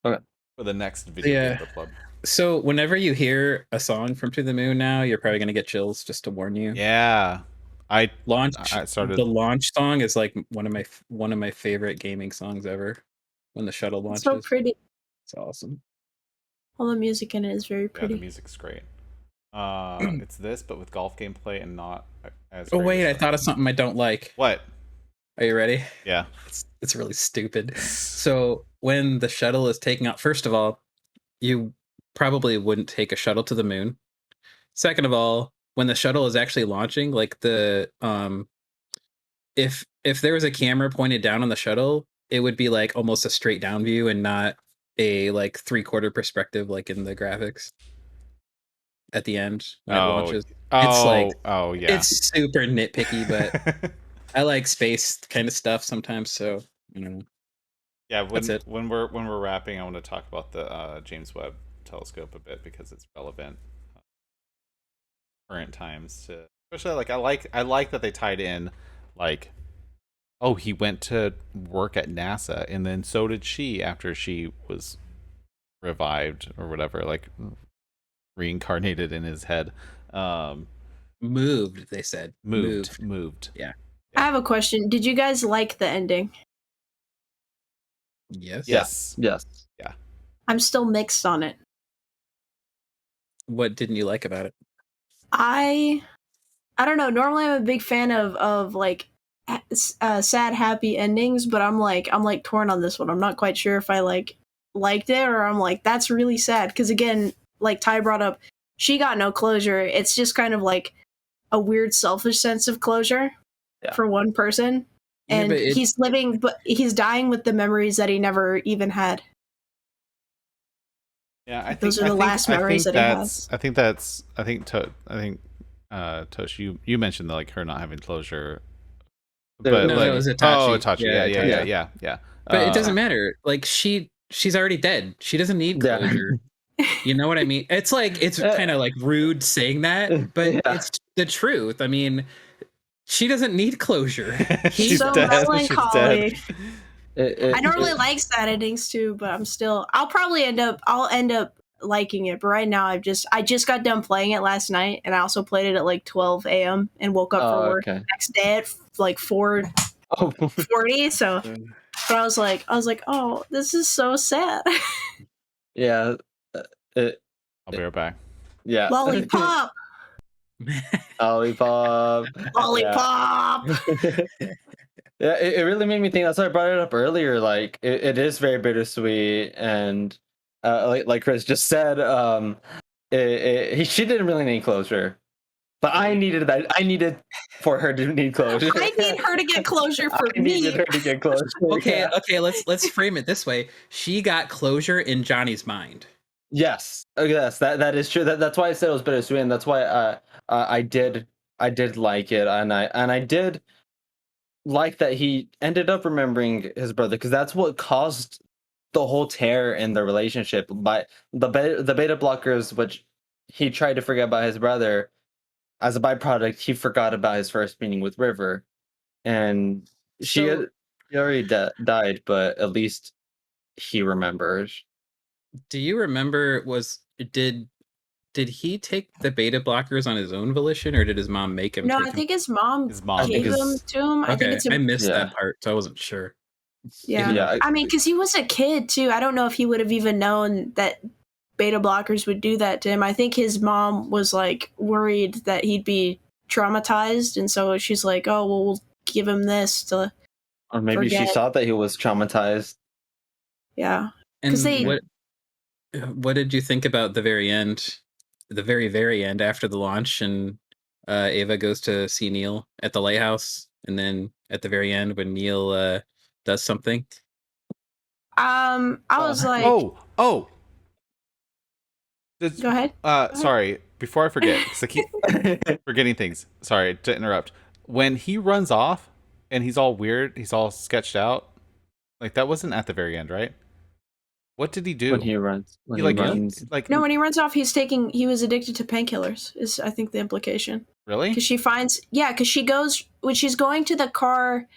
Okay. For the next video game book club. So whenever you hear a song from To the Moon now, you're probably gonna get chills. Just to warn you. Yeah. I started. The launch song is like one of my favorite gaming songs ever. When the shuttle launches, It's so pretty. It's awesome. All the music in it is very pretty. Yeah, the music's great. It's this, but with golf gameplay and not as. Oh wait, I thought of something I don't like. What? Are you ready? Yeah. It's really stupid. So when the shuttle is taking off, first of all, you probably wouldn't take a shuttle to the moon. Second of all, when the shuttle is actually launching, like the if there was a camera pointed down on the shuttle, it would be like almost a straight down view and not a like 3/4 perspective like in the graphics at the end when it launches. It's like yeah. It's super nitpicky, but I like space kind of stuff sometimes, so you know. Yeah, that's it. When we're wrapping, I want to talk about the James Webb Telescope a bit because it's relevant current times to, especially like I like that they tied in like, oh, he went to work at NASA and then so did she after she was revived or whatever, like reincarnated in his head. Moved, they said. Moved. Yeah. I have a question. Did you guys like the ending? Yes. Yes. Yeah. I'm still mixed on it. What didn't you like about it? I don't know. Normally I'm a big fan of like sad happy endings, but I'm like torn on this one. I'm not quite sure if I liked it or I'm like that's really sad because again, like Ty brought up, she got no closure. It's just kind of like a weird selfish sense of closure for one person. And he's living, but he's dying with the memories that he never even had. Yeah, I think those are the last memories that he has. I think Tosh, you mentioned like her not having closure. But no, like, it was Itachi. Itachi. Yeah. But it doesn't matter. Like she's already dead. She doesn't need closure. You know what I mean? It's like it's kind of like rude saying that, but it's the truth. I mean, she doesn't need closure. She's so dead. melancholy. She's dead. I normally like sad endings too, but I'll probably end up liking it. But right now I just got done playing it last night, and I also played it at like 12 a.m. and woke up for work the next day at like 4:40. So but I was like, oh, this is so sad. Yeah. I'll be right back. Yeah. Lollipop. Lollipop. Yeah, it really made me think. That's why I brought it up earlier. Like, it is very bittersweet, and like Chris just said, she didn't really need closure, but I needed that. I needed for her to need closure. I need her to get closure for I me. needed her to get closure. Okay. Let's frame it this way. She got closure in Johnny's mind. Yes, that is true. That's why I said it was bittersweet, and that's why I did like it, and I did like that he ended up remembering his brother because that's what caused the whole tear in the relationship. By the beta blockers, which he tried to forget about his brother, as a byproduct, he forgot about his first meeting with River, and she already died, but at least he remembers. Do you remember? Did he take the beta blockers on his own volition, or did his mom make him? No, I think his mom gave them to him. Okay, I think it's I missed that part, so I wasn't sure. Yeah. I mean, because he was a kid too. I don't know if he would have even known that beta blockers would do that to him. I think his mom was like worried that he'd be traumatized, and so she's like, "Oh, well, we'll give him this to." Or maybe she saw that he was traumatized. Yeah. And what did you think about the very end? The very, very end after the launch, and Ava goes to see Neil at the lighthouse, and then at the very end when Neil does something. I was like, oh. Go ahead. Sorry, before I forget, because I keep forgetting things. Sorry to interrupt. When he runs off and he's all weird, he's all sketched out. Like that wasn't at the very end, right? What did he do? When he runs. No, when he runs off, he was addicted to painkillers, is I think the implication. Really? Because she goes when she's going to the car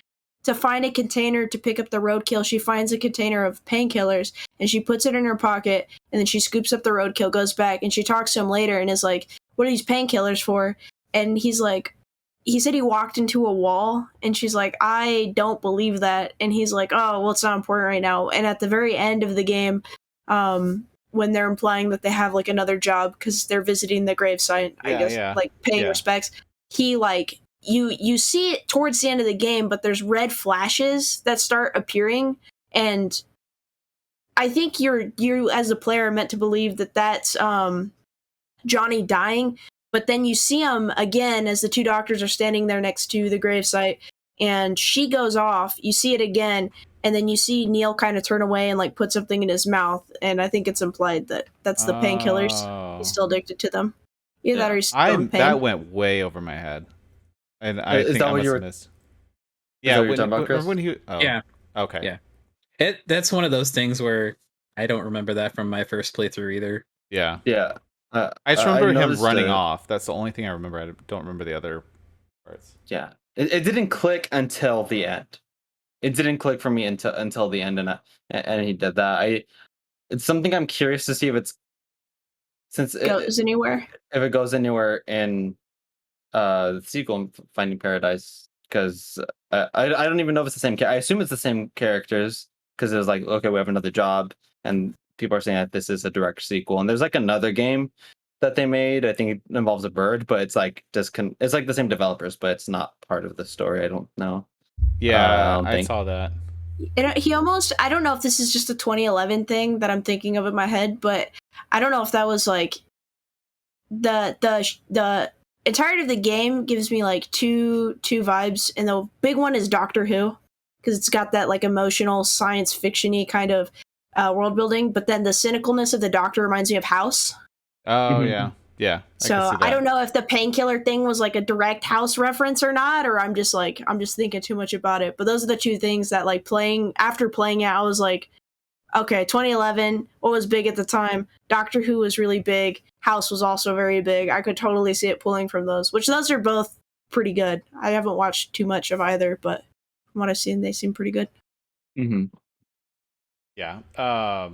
to find a container to pick up the roadkill. She finds a container of painkillers and she puts it in her pocket. And then she scoops up the roadkill, goes back, and she talks to him later and is like, "What are these painkillers for?" And he's like, he said he walked into a wall, and she's like, "I don't believe that." And he's like, "Oh, well, it's not important right now." And at the very end of the game, when they're implying that they have like another job because they're visiting the gravesite, I guess, like paying respects, he like you see it towards the end of the game, but there's red flashes that start appearing, and I think you as a player are meant to believe that that's Johnny dying, but then you see him again as the two doctors are standing there next to the gravesite, and she goes off. You see it again, and then you see Neil kind of turn away and like put something in his mouth, and I think it's implied that that's the painkillers. He's still addicted to them. Either that or he's still in pain. That went way over my head, and I think I must have missed. Yeah, when he. Oh, yeah. Okay. Yeah. That's one of those things where I don't remember that from my first playthrough either. Yeah. Yeah. I just remember him running off. That's the only thing I remember. I don't remember the other parts. Yeah, it didn't click until the end. It didn't click for me until the end, and he did that. It's something I'm curious to see if it's anywhere. If it goes anywhere in the sequel, Finding Paradise, because I don't even know if it's the same. I assume it's the same characters because it was like, okay, we have another job, and people are saying that this is a direct sequel. And there's like another game that they made. I think it involves a bird, but it's like it's like the same developers, but it's not part of the story. I don't know. Yeah, I saw that. He almost, I don't know if this is just a 2011 thing that I'm thinking of in my head, but I don't know if that was like the entirety of the game gives me like two vibes, and the big one is Doctor Who, because it's got that like emotional science fiction-y kind of world building, but then the cynicalness of the Doctor reminds me of House. Oh yeah. So I don't know if the painkiller thing was like a direct House reference or not, or I'm just thinking too much about it. But those are the two things that like after playing it, I was like, okay, 2011, what was big at the time? Doctor Who was really big. House was also very big. I could totally see it pulling from those, which those are both pretty good. I haven't watched too much of either, but from what I've seen, they seem pretty good. Mm-hmm. Yeah. I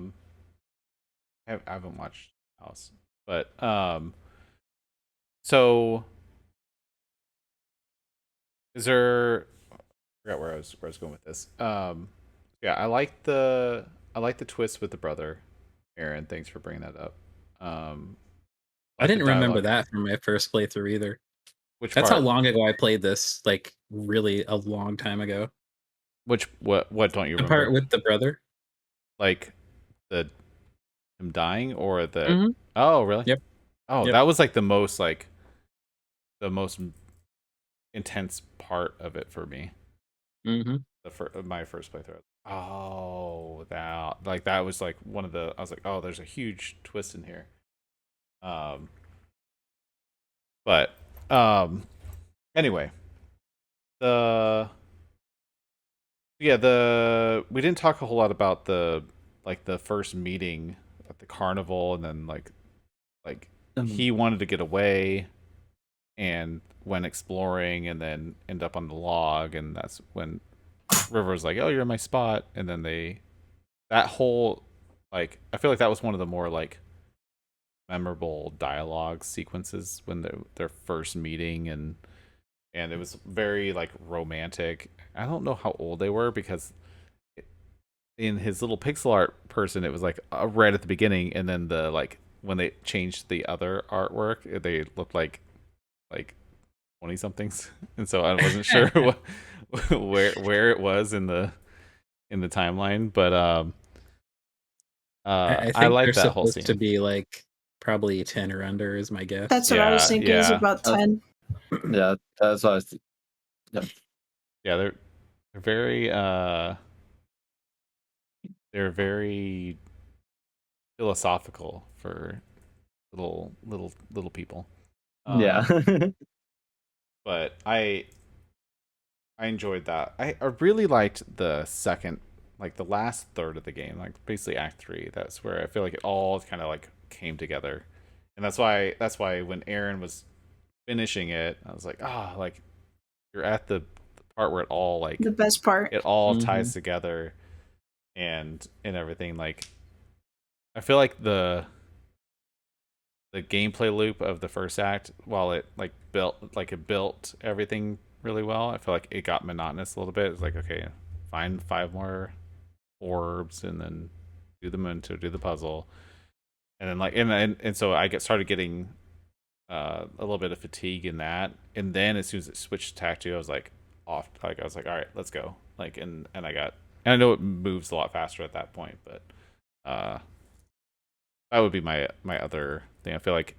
haven't watched House, but so is there? I forgot where I was going with this. Yeah, I like the twist with the brother. Aaron, thanks for bringing that up. I didn't remember that from my first playthrough either. That's how long ago I played this, like really a long time ago. What don't you remember? The part with the brother? Like him dying or the mm-hmm. Oh, really? Yep. Oh, yep. That was like the most intense part of it for me. Mm-hmm. My first playthrough. Oh, that was like one of the. I was like, oh, there's a huge twist in here. But anyway, we didn't talk a whole lot about the first meeting at the carnival, and then he wanted to get away and went exploring, and then end up on the log, and that's when River was like, "Oh, you're in my spot," and then that whole I feel like that was one of the more memorable dialogue sequences when their first meeting, and it was very romantic. I don't know how old they were, because in his little pixel art person it was right at the beginning, and then when they changed the other artwork, they looked like 20 somethings, and so I wasn't sure where it was in the timeline, but I think I like they're that whole scene. To be probably 10 or under is my guess. That's what I was thinking. Is about 10. Yeah, that's what I was thinking. Yeah, they're very philosophical for little people. Yeah. But I enjoyed that. I really liked the second, the last third of the game, basically Act 3. That's where I feel like it all kind of came together, and that's why when Aaron was finishing it, I was like, like you're at the part where it all like The best part. it all Mhm. ties together and everything. Like I feel like the gameplay loop of the first act, while it built everything really well, I feel like it got monotonous a little bit. It's like, okay, find 5 more orbs and then do the moon to do the puzzle, and then and so I started getting a little bit of fatigue in that, and then as soon as it switched to Tact 2, I was like off. Like I was like, all right, let's go. Like and I know it moves a lot faster at that point, but uh that would be my other thing. I feel like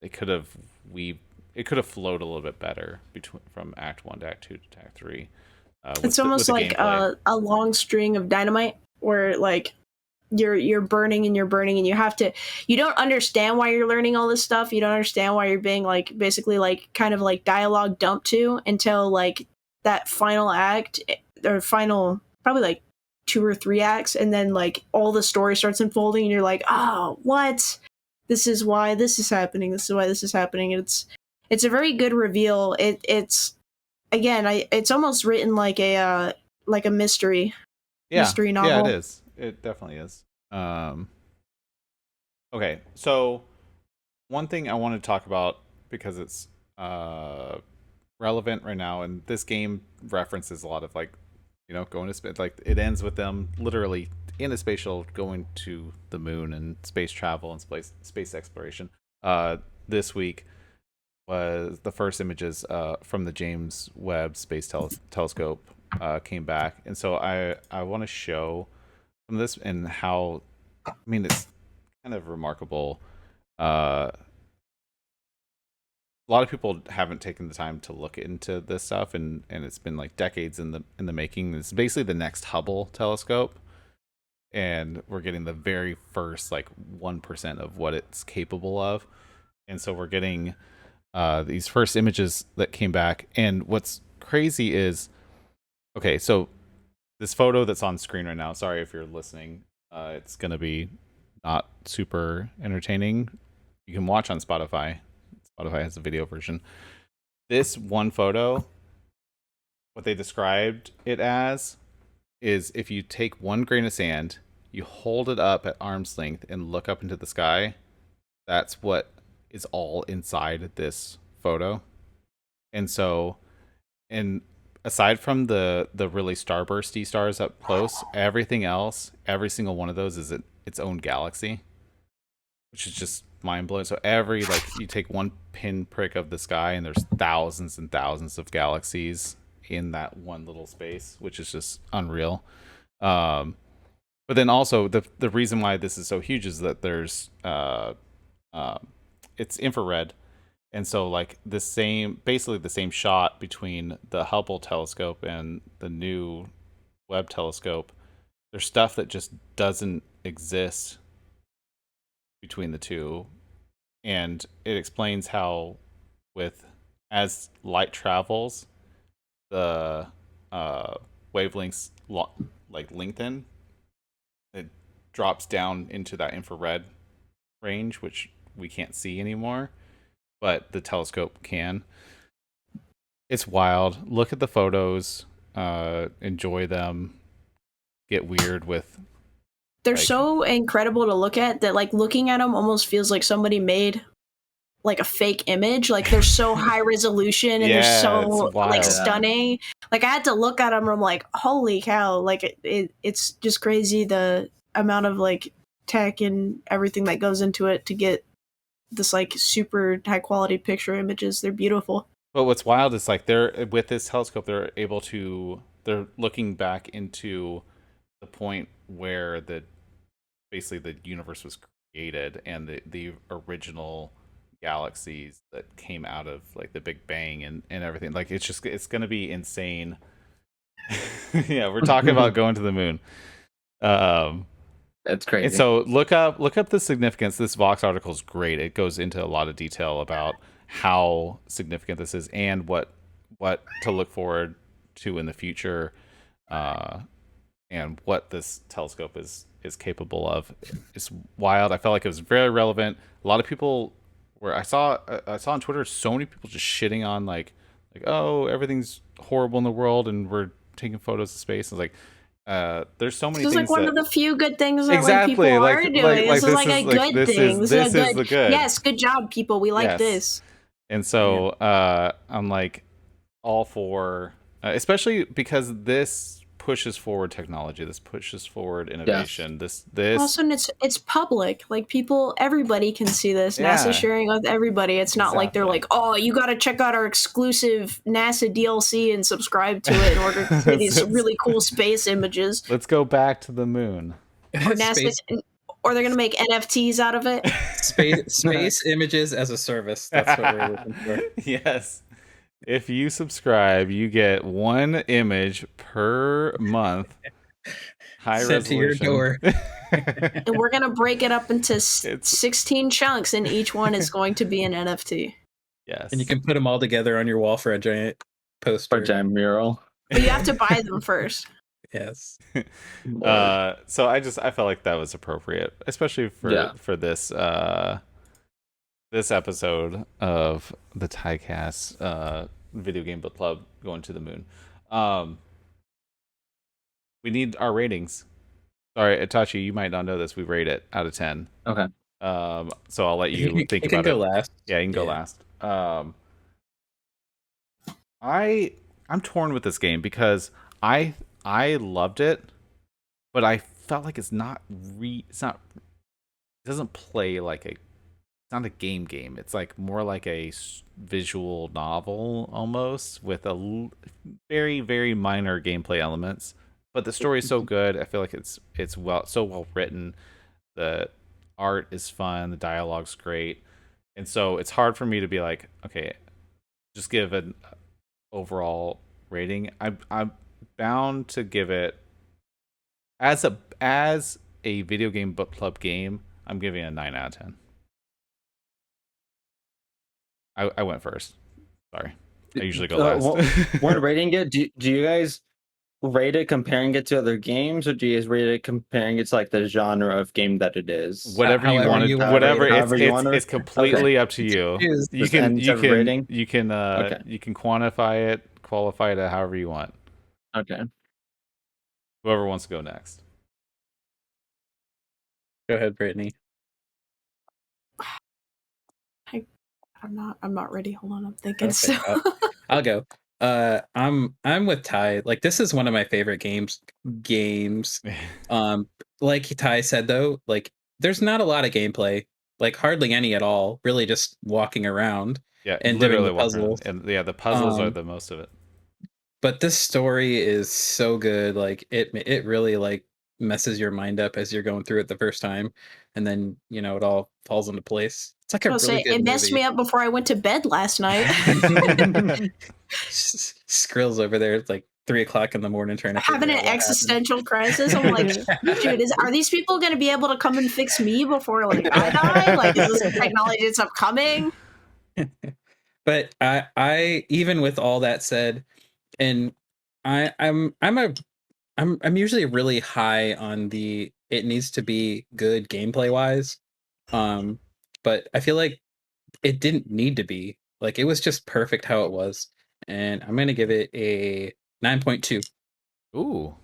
it could have it could have flowed a little bit better between from Act 1 to Act 2 to Act 3. It's almost the like gameplay. a long string of dynamite where like you're burning and you're burning and you don't understand why you're learning all this stuff. You don't understand why you're being like basically like kind of like dialogue dumped to until like that final act or final probably like 2 or 3 acts, and then like all the story starts unfolding and you're like, oh, what? This is why this is happening. This is why this is happening. It's a very good reveal. It's again, it's almost written like a mystery mystery Yeah, it novel. is. It definitely is. Okay, so one thing I want to talk about because it's relevant right now, and this game references a lot of like, going to space. Like it ends with them literally in a space shuttle going to the moon and space travel and space exploration. This week was the first images from the James Webb Space Telescope came back, and so I want to show from this and how, I mean, it's kind of remarkable. A lot of people haven't taken the time to look into this stuff, and it's been like decades in the making. It's basically the next Hubble telescope, and we're getting the very first like 1% of what it's capable of, and so we're getting these first images that came back. And what's crazy is, okay, so this photo that's on screen right now, sorry if you're listening, it's gonna be not super entertaining. You can watch on Spotify. Spotify has a video version. This one photo, what they described it as is if you take 1 grain of sand, you hold it up at arm's length and look up into the sky, that's what is all inside this photo. And so, and aside from the really starbursty stars up close, everything else, every single one of those is its own galaxy, which is just mind blowing. So every like you take one pinprick of the sky, and there's thousands and thousands of galaxies in that one little space, which is just unreal. Um, but then also the reason why this is so huge is that there's it's infrared, and so like basically the same shot between the Hubble telescope and the new Webb telescope. There's stuff that just doesn't exist between the two, and it explains how with as light travels, the wavelengths like lengthen. It drops down into that infrared range, which we can't see anymore, but the telescope can. It's wild. Look at the photos, enjoy them, get weird with They're like, so incredible to look at that like looking at them almost feels like somebody made like a fake image. Like they're so high resolution and they're yeah, it's so like wild. stunning. Like I had to look at them and I'm like, holy cow. Like it's just crazy the amount of like tech and everything that goes into it to get this like super high quality picture images. They're beautiful. But what's wild is like they're with this telescope, they're looking back into the point where basically the universe was created, and the original galaxies that came out of like the Big Bang and everything. Like it's gonna be insane. Yeah, we're talking about going to the moon. That's And crazy. so look up the significance. This Vox article is great. It goes into a lot of detail about how significant this is and what to look forward to in the future, and what this telescope is capable of. It's wild. I felt like it was very relevant. A lot of people where I saw on Twitter so many people just shitting on like oh, everything's horrible in the world and we're taking photos of space. And it's like there's so many This is things like one that of the few good things that like people exactly are doing. This is like a good thing. This is a good. the good. Yes, good job, people. We like Yes. this. And so I'm like all for, especially because this pushes forward technology. This pushes forward innovation. This Also, and it's public. Like people, everybody can see this. NASA sharing with everybody. It's not like they're like, oh, you got to check out our exclusive NASA DLC and subscribe to it in order to see these really cool space images. Let's go back to the moon. Or NASA, or they're gonna make NFTs out of it. Space images as a service. That's what we're looking for. Yes. If you subscribe, you get one image per month. High Sent resolution. to your door. And we're going to break it up into 16 chunks, and each one is going to be an NFT. Yes. And you can put them all together on your wall for a giant poster. For a giant mural. But you have to buy them first. Yes. So I felt like that was appropriate, especially for this this episode of the TYCAST video game book club going to the moon. We need our ratings. Sorry, Itachi, you might not know this. We rate it out of 10. Okay. So I'll let you think about it. You can go last. Yeah, you can go last. I'm torn with this game because I loved it, but I felt like it doesn't play like it's not a game. It's like more like a visual novel almost with a very, very minor gameplay elements. But the story is so good. I feel like it's so well written. The art is fun. The dialogue's great. And so it's hard for me to be like, okay, just give an overall rating. I'm bound to give it as a video game book club game. I'm giving it a 9 out of 10. I went first. Sorry, I usually go last. When rating it, do you guys rate it comparing it to other games, or do you guys rate it comparing it to like the genre of game that it is? Whatever you want to, whatever it's completely up to you. You can quantify it, qualify it however you want. Okay. Whoever wants to go next. Go ahead, Brittany. I'm not ready. Hold on, I'm thinking. Okay, So I'll go. I'm with Ty. Like, this is one of my favorite games. Like Ty said though, like there's not a lot of gameplay, like hardly any at all. Really, just walking around. Yeah, and doing the puzzles. And the puzzles are the most of it. But this story is so good. Like it really like messes your mind up as you're going through it the first time, and then it all falls into place. It's like a really good it messed me up before I went to bed last night. Skrill's over there. It's like 3:00 in the morning trying to having an existential crisis. I'm like, dude, are these people going to be able to come and fix me before like I die? Like, is this technology that's upcoming? But I even with all that said, and I'm usually really high on the it needs to be good gameplay wise. But I feel like it didn't need to be. Like, it was just perfect how it was. And I'm going to give it a 9.2. Ooh.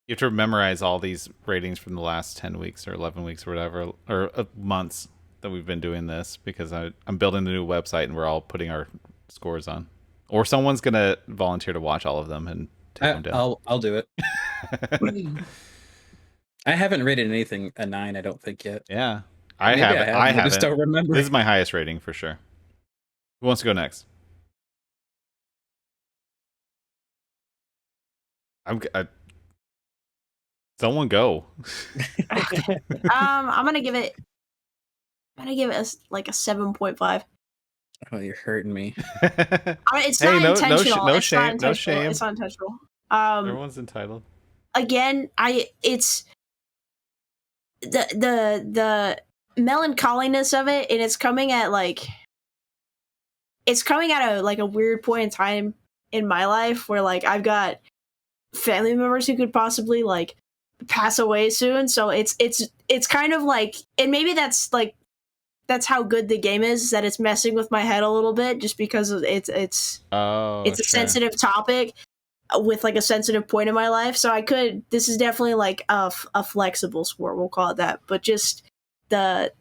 You have to memorize all these ratings from the last 10 weeks or 11 weeks or whatever, or months that we've been doing this, because I'm building a new website and we're all putting our scores on. Or someone's going to volunteer to watch all of them and take them down. I'll do it. I haven't rated anything a 9, I don't think yet. Yeah. I haven't. I just don't remember. This is my highest rating for sure. Who wants to go next? Someone go. I'm gonna give it a 7.5. Oh, you're hurting me. It's not intentional. No shame. It's not intentional. Everyone's entitled. Again, it's the melancholiness of it, and it's coming at a weird point in time in my life where like I've got family members who could possibly like pass away soon. So it's kind of like, and maybe that's like that's how good the game is. That it's messing with my head a little bit, just because it's Oh, a sensitive topic with like a sensitive point in my life. So this is definitely like a flexible sport, we'll call it that. But just the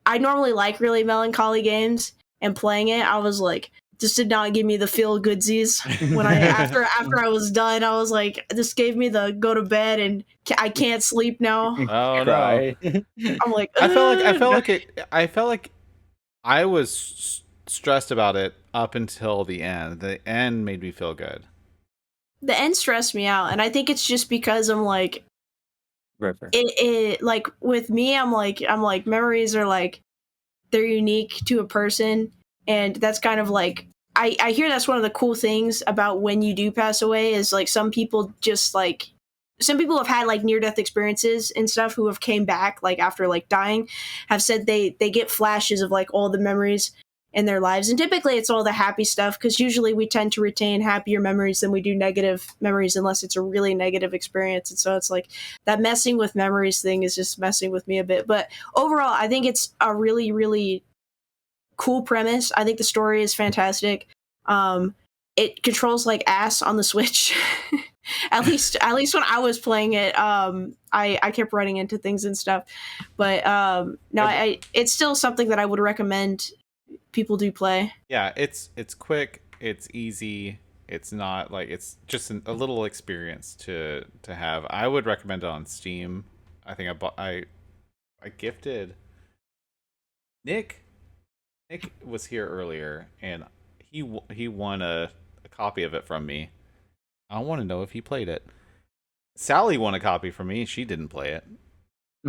I normally like really melancholy games, and playing it, I was like, this did not give me the feel goodsies when after I was done. I was like, this gave me the go to bed and I can't sleep now. Oh no. Cry. I'm like, I felt like I was stressed about it up until the end. The end made me feel good. the end stressed me out, and I think it's just because I'm like, River. it like with me, I'm like memories are like, they're unique to a person, and that's kind of like, I hear that's one of the cool things about when you do pass away is like some people have had like near death experiences and stuff who have came back like after like dying, have said they get flashes of like all the memories in their lives, and typically it's all the happy stuff, because usually we tend to retain happier memories than we do negative memories unless it's a really negative experience. And so it's like that messing with memories thing is just messing with me a bit. But overall, I think it's a really, really cool premise. I think the story is fantastic. It controls like ass on the Switch. at least when I was playing it, I kept running into things and stuff. But no, it's still something that I would recommend people do play. Yeah, it's quick, it's easy. It's not like, it's just a little experience to have. I would recommend it on Steam. I think I gifted Nick was here earlier, and he won a copy of it from me. I want to know if he played it. Sally won a copy from me. She didn't play it.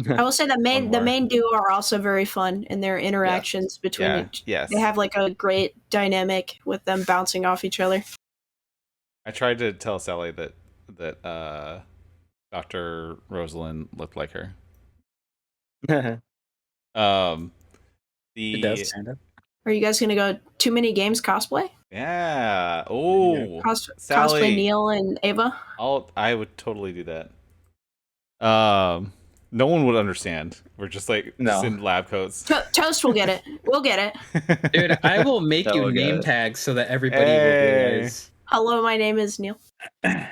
I will say the main duo are also very fun in their interactions between each. Yes. They have like a great dynamic with them bouncing off each other. I tried to tell Sally that Dr. Rosalind looked like her. It does kind of. Are you guys gonna go Too Many Games cosplay? Yeah. Oh, Sally. Cosplay Neil and Ava. I would totally do that. No one would understand. We're just like just in lab coats. Toast will get it. We'll get it. Dude, I will make you name tags so that everybody will realize. Hello, my name is Neil.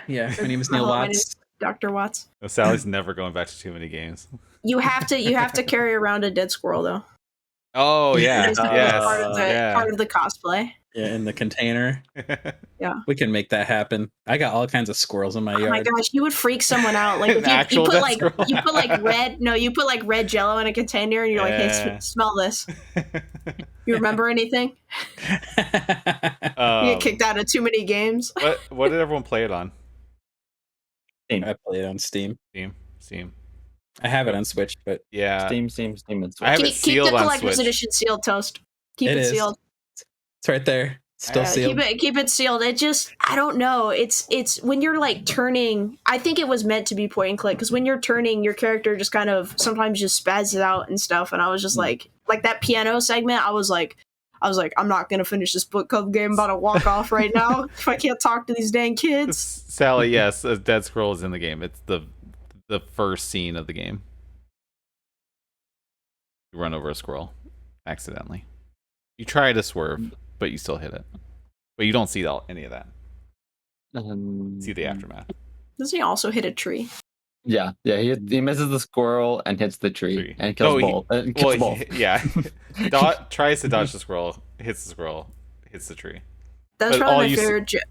Yeah, my name is Neil Hello, my Watts. name is Dr. Watts. No, Sally's never going back to Too Many Games. You have to carry around a dead squirrel though. Oh yeah, It's yes, part of the cosplay. Yeah, in the container. Yeah, we can make that happen. I got all kinds of squirrels in my yard. Oh my gosh, you would freak someone out. Like if you put like red Jello in a container, and you're like, hey, smell this. You remember anything? You get kicked out of Too Many Games. What did everyone play it on? Steam. I play it on Steam. Steam. I have it on Switch, but yeah, Steam, and Switch. I have it sealed keep the on collector's Switch. edition sealed, Toast. Keep it sealed. It's right there. Still sealed. Keep it sealed. It just, I don't know. It's when you're like turning. I think it was meant to be point and click, because when you're turning, your character just kind of sometimes just spazzes out and stuff. And I was just like that piano segment. I was like, I'm not gonna finish this book club game. I'm about to walk off right now if I can't talk to these dang kids. Sally, yes, a dead squirrel is in the game. It's the first scene of the game. You run over a squirrel accidentally. You try to swerve, but you still hit it. But you don't see any of that. See the aftermath. Doesn't he also hit a tree? Yeah. He misses the squirrel and hits the tree and kills both. Tries to dodge the squirrel, hits the squirrel, hits the tree. That's probably my favorite joke.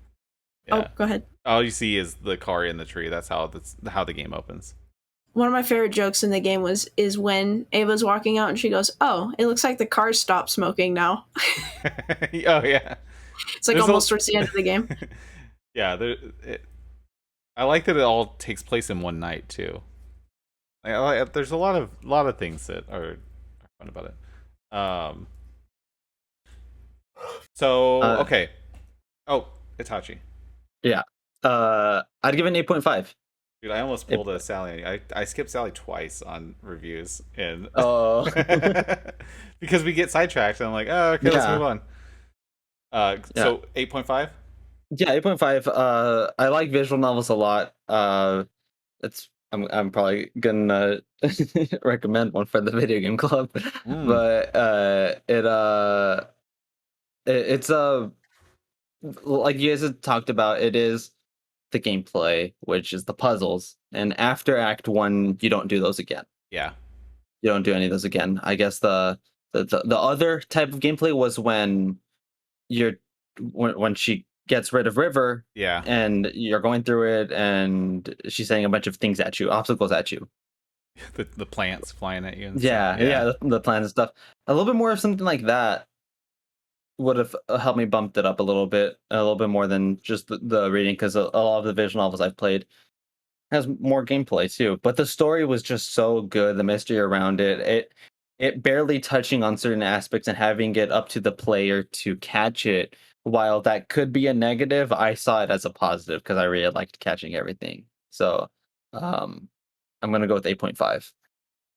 Yeah. Oh, go ahead. All you see is the car in the tree. That's how the game opens. One of my favorite jokes in the game is when Ava's walking out and she goes, "Oh, it looks like the car stopped smoking now." Oh yeah. It's like almost towards the end of the game. Yeah, I like that it all takes place in one night too. There's a lot of things that are fun about it. So okay. Oh, Itachi. Yeah. I'd give it an 8.5. Dude, I almost pulled a Sally. I skipped Sally twice on reviews, and because we get sidetracked, and I'm like, oh, okay, let's move on. So 8.5. Yeah, 8.5. I like visual novels a lot. It's I'm probably gonna recommend one for the video game club, Mm, but it's like you guys have talked about. It is the gameplay, which is the puzzles, and after Act 1, you don't do those again. yeah. You don't do any of those again. I guess the other type of gameplay was you're when she gets rid of River Yeah. and you're going through it and she's saying a bunch of things at you, obstacles at you. The plants flying at you and Yeah, stuff. yeah, the plans and stuff. A little bit more of something like that would have helped me bump it up a little bit more than just the reading, because a lot of the visual novels I've played has more gameplay too. But the story was just so good, the mystery around it barely touching on certain aspects and having it up to the player to catch it. While that could be a negative, I saw it as a positive because I really liked catching everything. So um I'm gonna go with 8.5.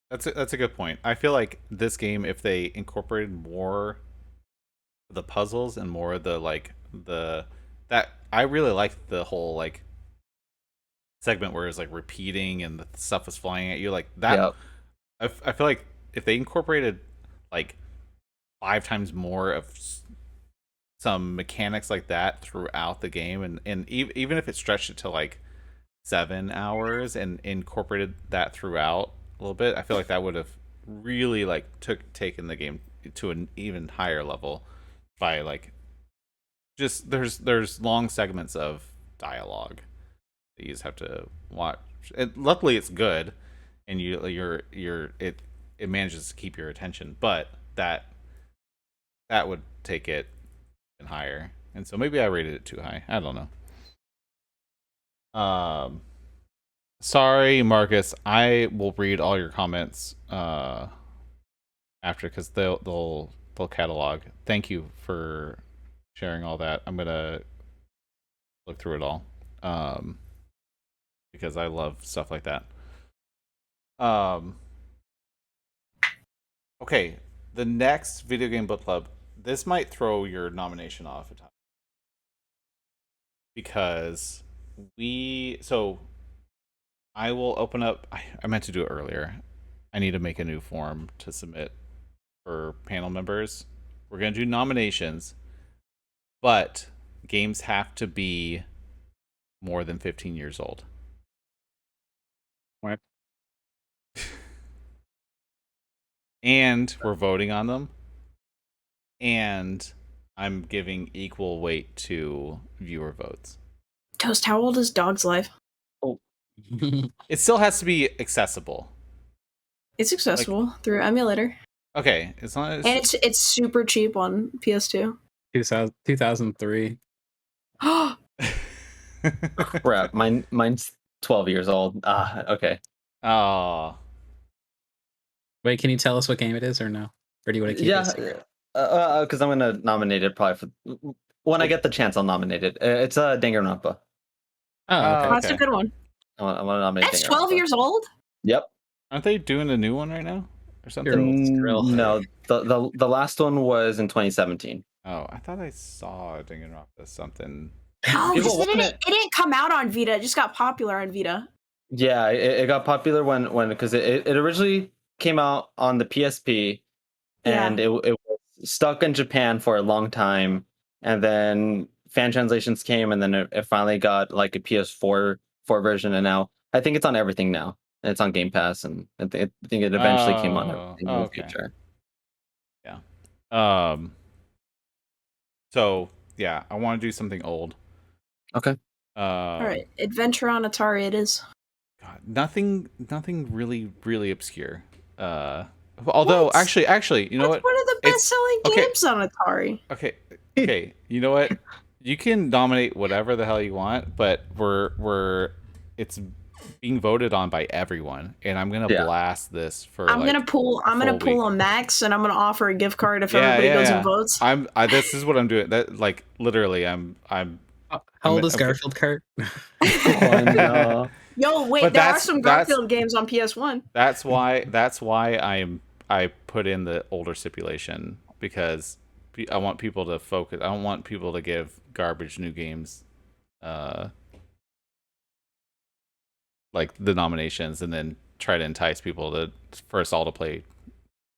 That's a good point. I feel like this game, if they incorporated more of the puzzles and more of the like the that I really liked the whole like segment where it's like repeating and the stuff was flying at you like that. Yeah. I feel like if they incorporated like 5 times more of some mechanics like that throughout the game, and even if it stretched it to like 7 hours and incorporated that throughout a little bit, I feel like that would have really like taken the game to an even higher level by like just there's long segments of dialogue that you just have to watch. And luckily it's good, and it manages to keep your attention, but that would take it even higher. And so maybe I rated it too high. I don't know. Sorry, Marcus. I will read all your comments after, because they'll catalog. Thank you for sharing all that. I'm gonna look through it all, because I love stuff like that. Um, okay, the next video game book club. This might throw your nomination off a time, because I will open up. I meant to do it earlier. I need to make a new form to submit for panel members. We're going to do nominations, but games have to be more than 15 years old. What? And we're voting on them. And I'm giving equal weight to viewer votes. Toast, how old is Dog's Life? Oh. It still has to be accessible. It's accessible through emulator. Okay, as long as And it's super cheap on PS2. 2003. Crap, mine's 12 years old. Ah, okay. Oh, Wait, can you tell us what game it is or no? Or do you want to keep it a Yeah, secret? because I'm gonna nominate it probably for when I get the chance. I'll nominate it. It's Danganronpa. Oh, okay. That's a okay. good one. I want to nominate. That's 12 Danganronpa. years old? Yep. Aren't they doing a new one right now or something? Skrill. No, the last one was in 2017. Oh, I thought I saw Danganronpa something. Oh, People because it want didn't come out on Vita. It just got popular on Vita. Yeah, it got popular when because it originally came out on the PSP, and Yeah. it was stuck in Japan for a long time, and then fan translations came, and then it finally got like a PS4 version, and now I think it's on everything now. And it's on Game Pass, and I think it eventually came on everything in the Okay. future. Yeah. So yeah, I want to do something old. Okay. All right. Adventure on Atari it is. God, nothing really obscure. Although What? actually, you know That's what? one of the It's- best-selling okay. games on Atari. Okay. You know what? You can nominate whatever the hell you want, but it's being voted on by everyone, and I'm gonna Yeah. blast this for. I'm gonna pull week. a max, and I'm gonna offer a gift card if everybody goes and votes. This is what I'm doing. That like literally, I'm. How old is Garfield Kart? Oh, no. Yo, wait, But there are some Garfield games on PS1. That's why I put in the older stipulation, because I want people to focus. I don't want people to give garbage new games like the nominations, and then try to entice people for us all to play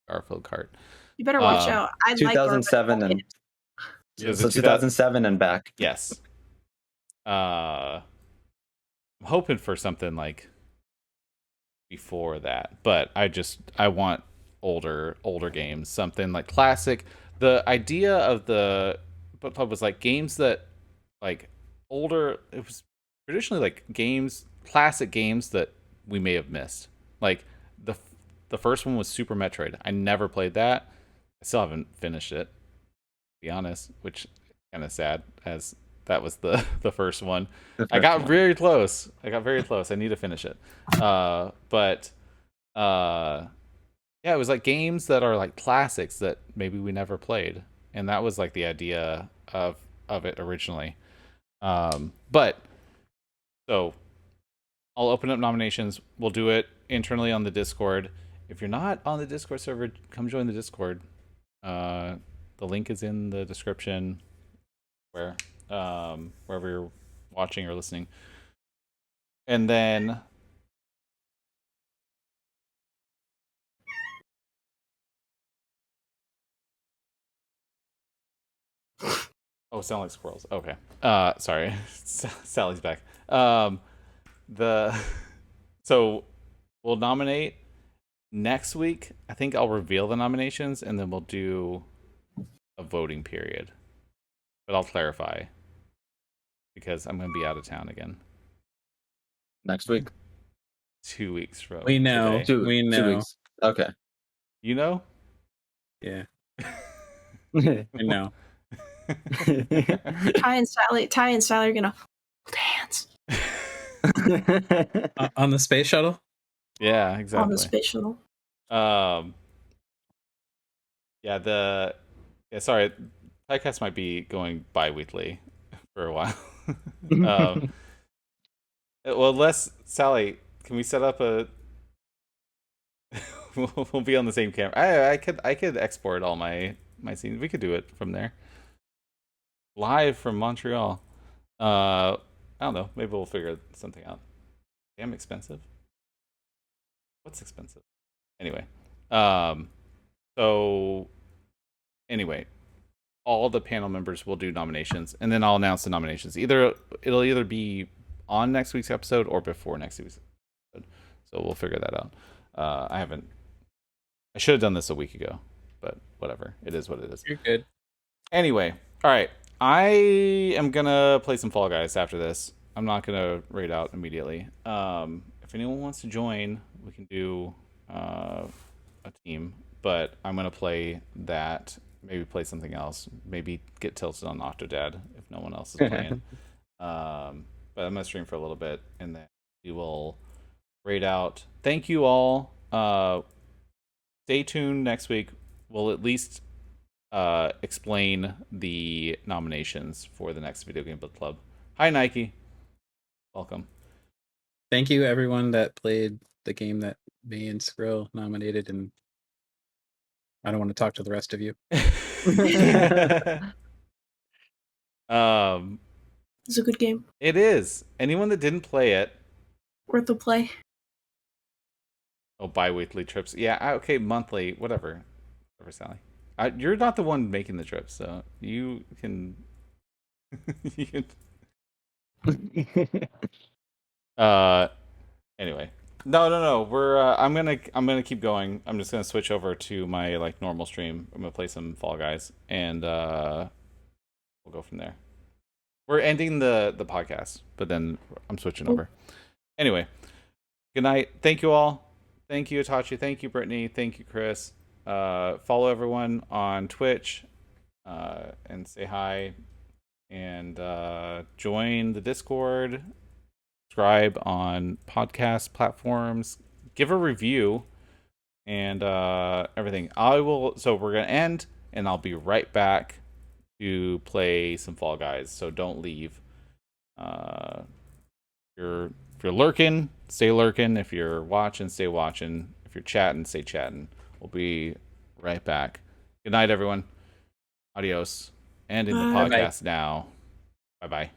Garfield Kart. You better watch out. I like 2007 Garfield. and Is so it 2007 and back. Yes. I'm hoping for something like before that, but I want older games, something like classic. The idea of the book club was like games that like older. It was traditionally like classic games that we may have missed. Like the first one was Super Metroid. I never played that. I still haven't finished it, to be honest, which is kind of sad, as that was the first one. I got very close. I need to finish it. But yeah, it was like games that are like classics that maybe we never played, and that was like the idea of it originally. But so I'll open up nominations. We'll do it internally on the Discord. If you're not on the Discord server, come join the Discord. The link is in the description, wherever you're watching or listening. And then oh, sound like squirrels. Okay. Sorry. Sally's back. So we'll nominate next week. I think I'll reveal the nominations, and then we'll do a voting period. But I'll clarify because I'm going to be out of town again. Next week. 2 weeks from We know. today. We know. 2 weeks. Okay. You know? Yeah. I know. Ty and Sally are gonna hold hands On the space shuttle? Yeah, exactly. on the space shuttle. Sorry, TYCAST might be going bi-weekly for a while. Well, unless Sally, can we set up a? We'll be on the same camera. I could export all my scenes. We could do it from there, live from Montreal. I don't know. Maybe we'll figure something out. Damn expensive. What's expensive? Anyway, so anyway, all the panel members will do nominations, and then I'll announce the nominations. It'll either be on next week's episode or before next week's episode. So we'll figure that out. I should have done this a week ago, but whatever. It is what it is. You're good. Anyway, all right. I am gonna play some Fall Guys after this. I'm not gonna raid out immediately. If anyone wants to join, we can do a team. But I'm gonna play that. Maybe play something else. Maybe get tilted on Octodad if no one else is playing. But I'm gonna stream for a little bit, and then we will raid out. Thank you all. Stay tuned next week. We'll at least explain the nominations for the next Video Game Book Club. Hi, Nike. Welcome. Thank you, everyone that played the game that me and Skrill nominated, and I don't want to talk to the rest of you. It's a good game. It is. Anyone that didn't play it, Worth the play. oh, bi-weekly trips. Yeah, okay, monthly, whatever, Sally. You're not the one making the trips, so you can. You can... Anyway, no. We're I'm gonna keep going. I'm just gonna switch over to my like normal stream. I'm gonna play some Fall Guys, and we'll go from there. We're ending the podcast, but then I'm switching over. Anyway, good night. Thank you all. Thank you, Itachi. Thank you, Brittany. Thank you, Chris. Follow everyone on Twitch and say hi. And join the Discord. Subscribe on podcast platforms. Give a review and everything. So we're going to end, and I'll be right back to play some Fall Guys. So don't leave. If you're lurking, stay lurking. If you're watching, stay watching. If you're chatting, stay chatting. We'll be right back. Good night, everyone. Adios. And in the podcast now. Bye-bye.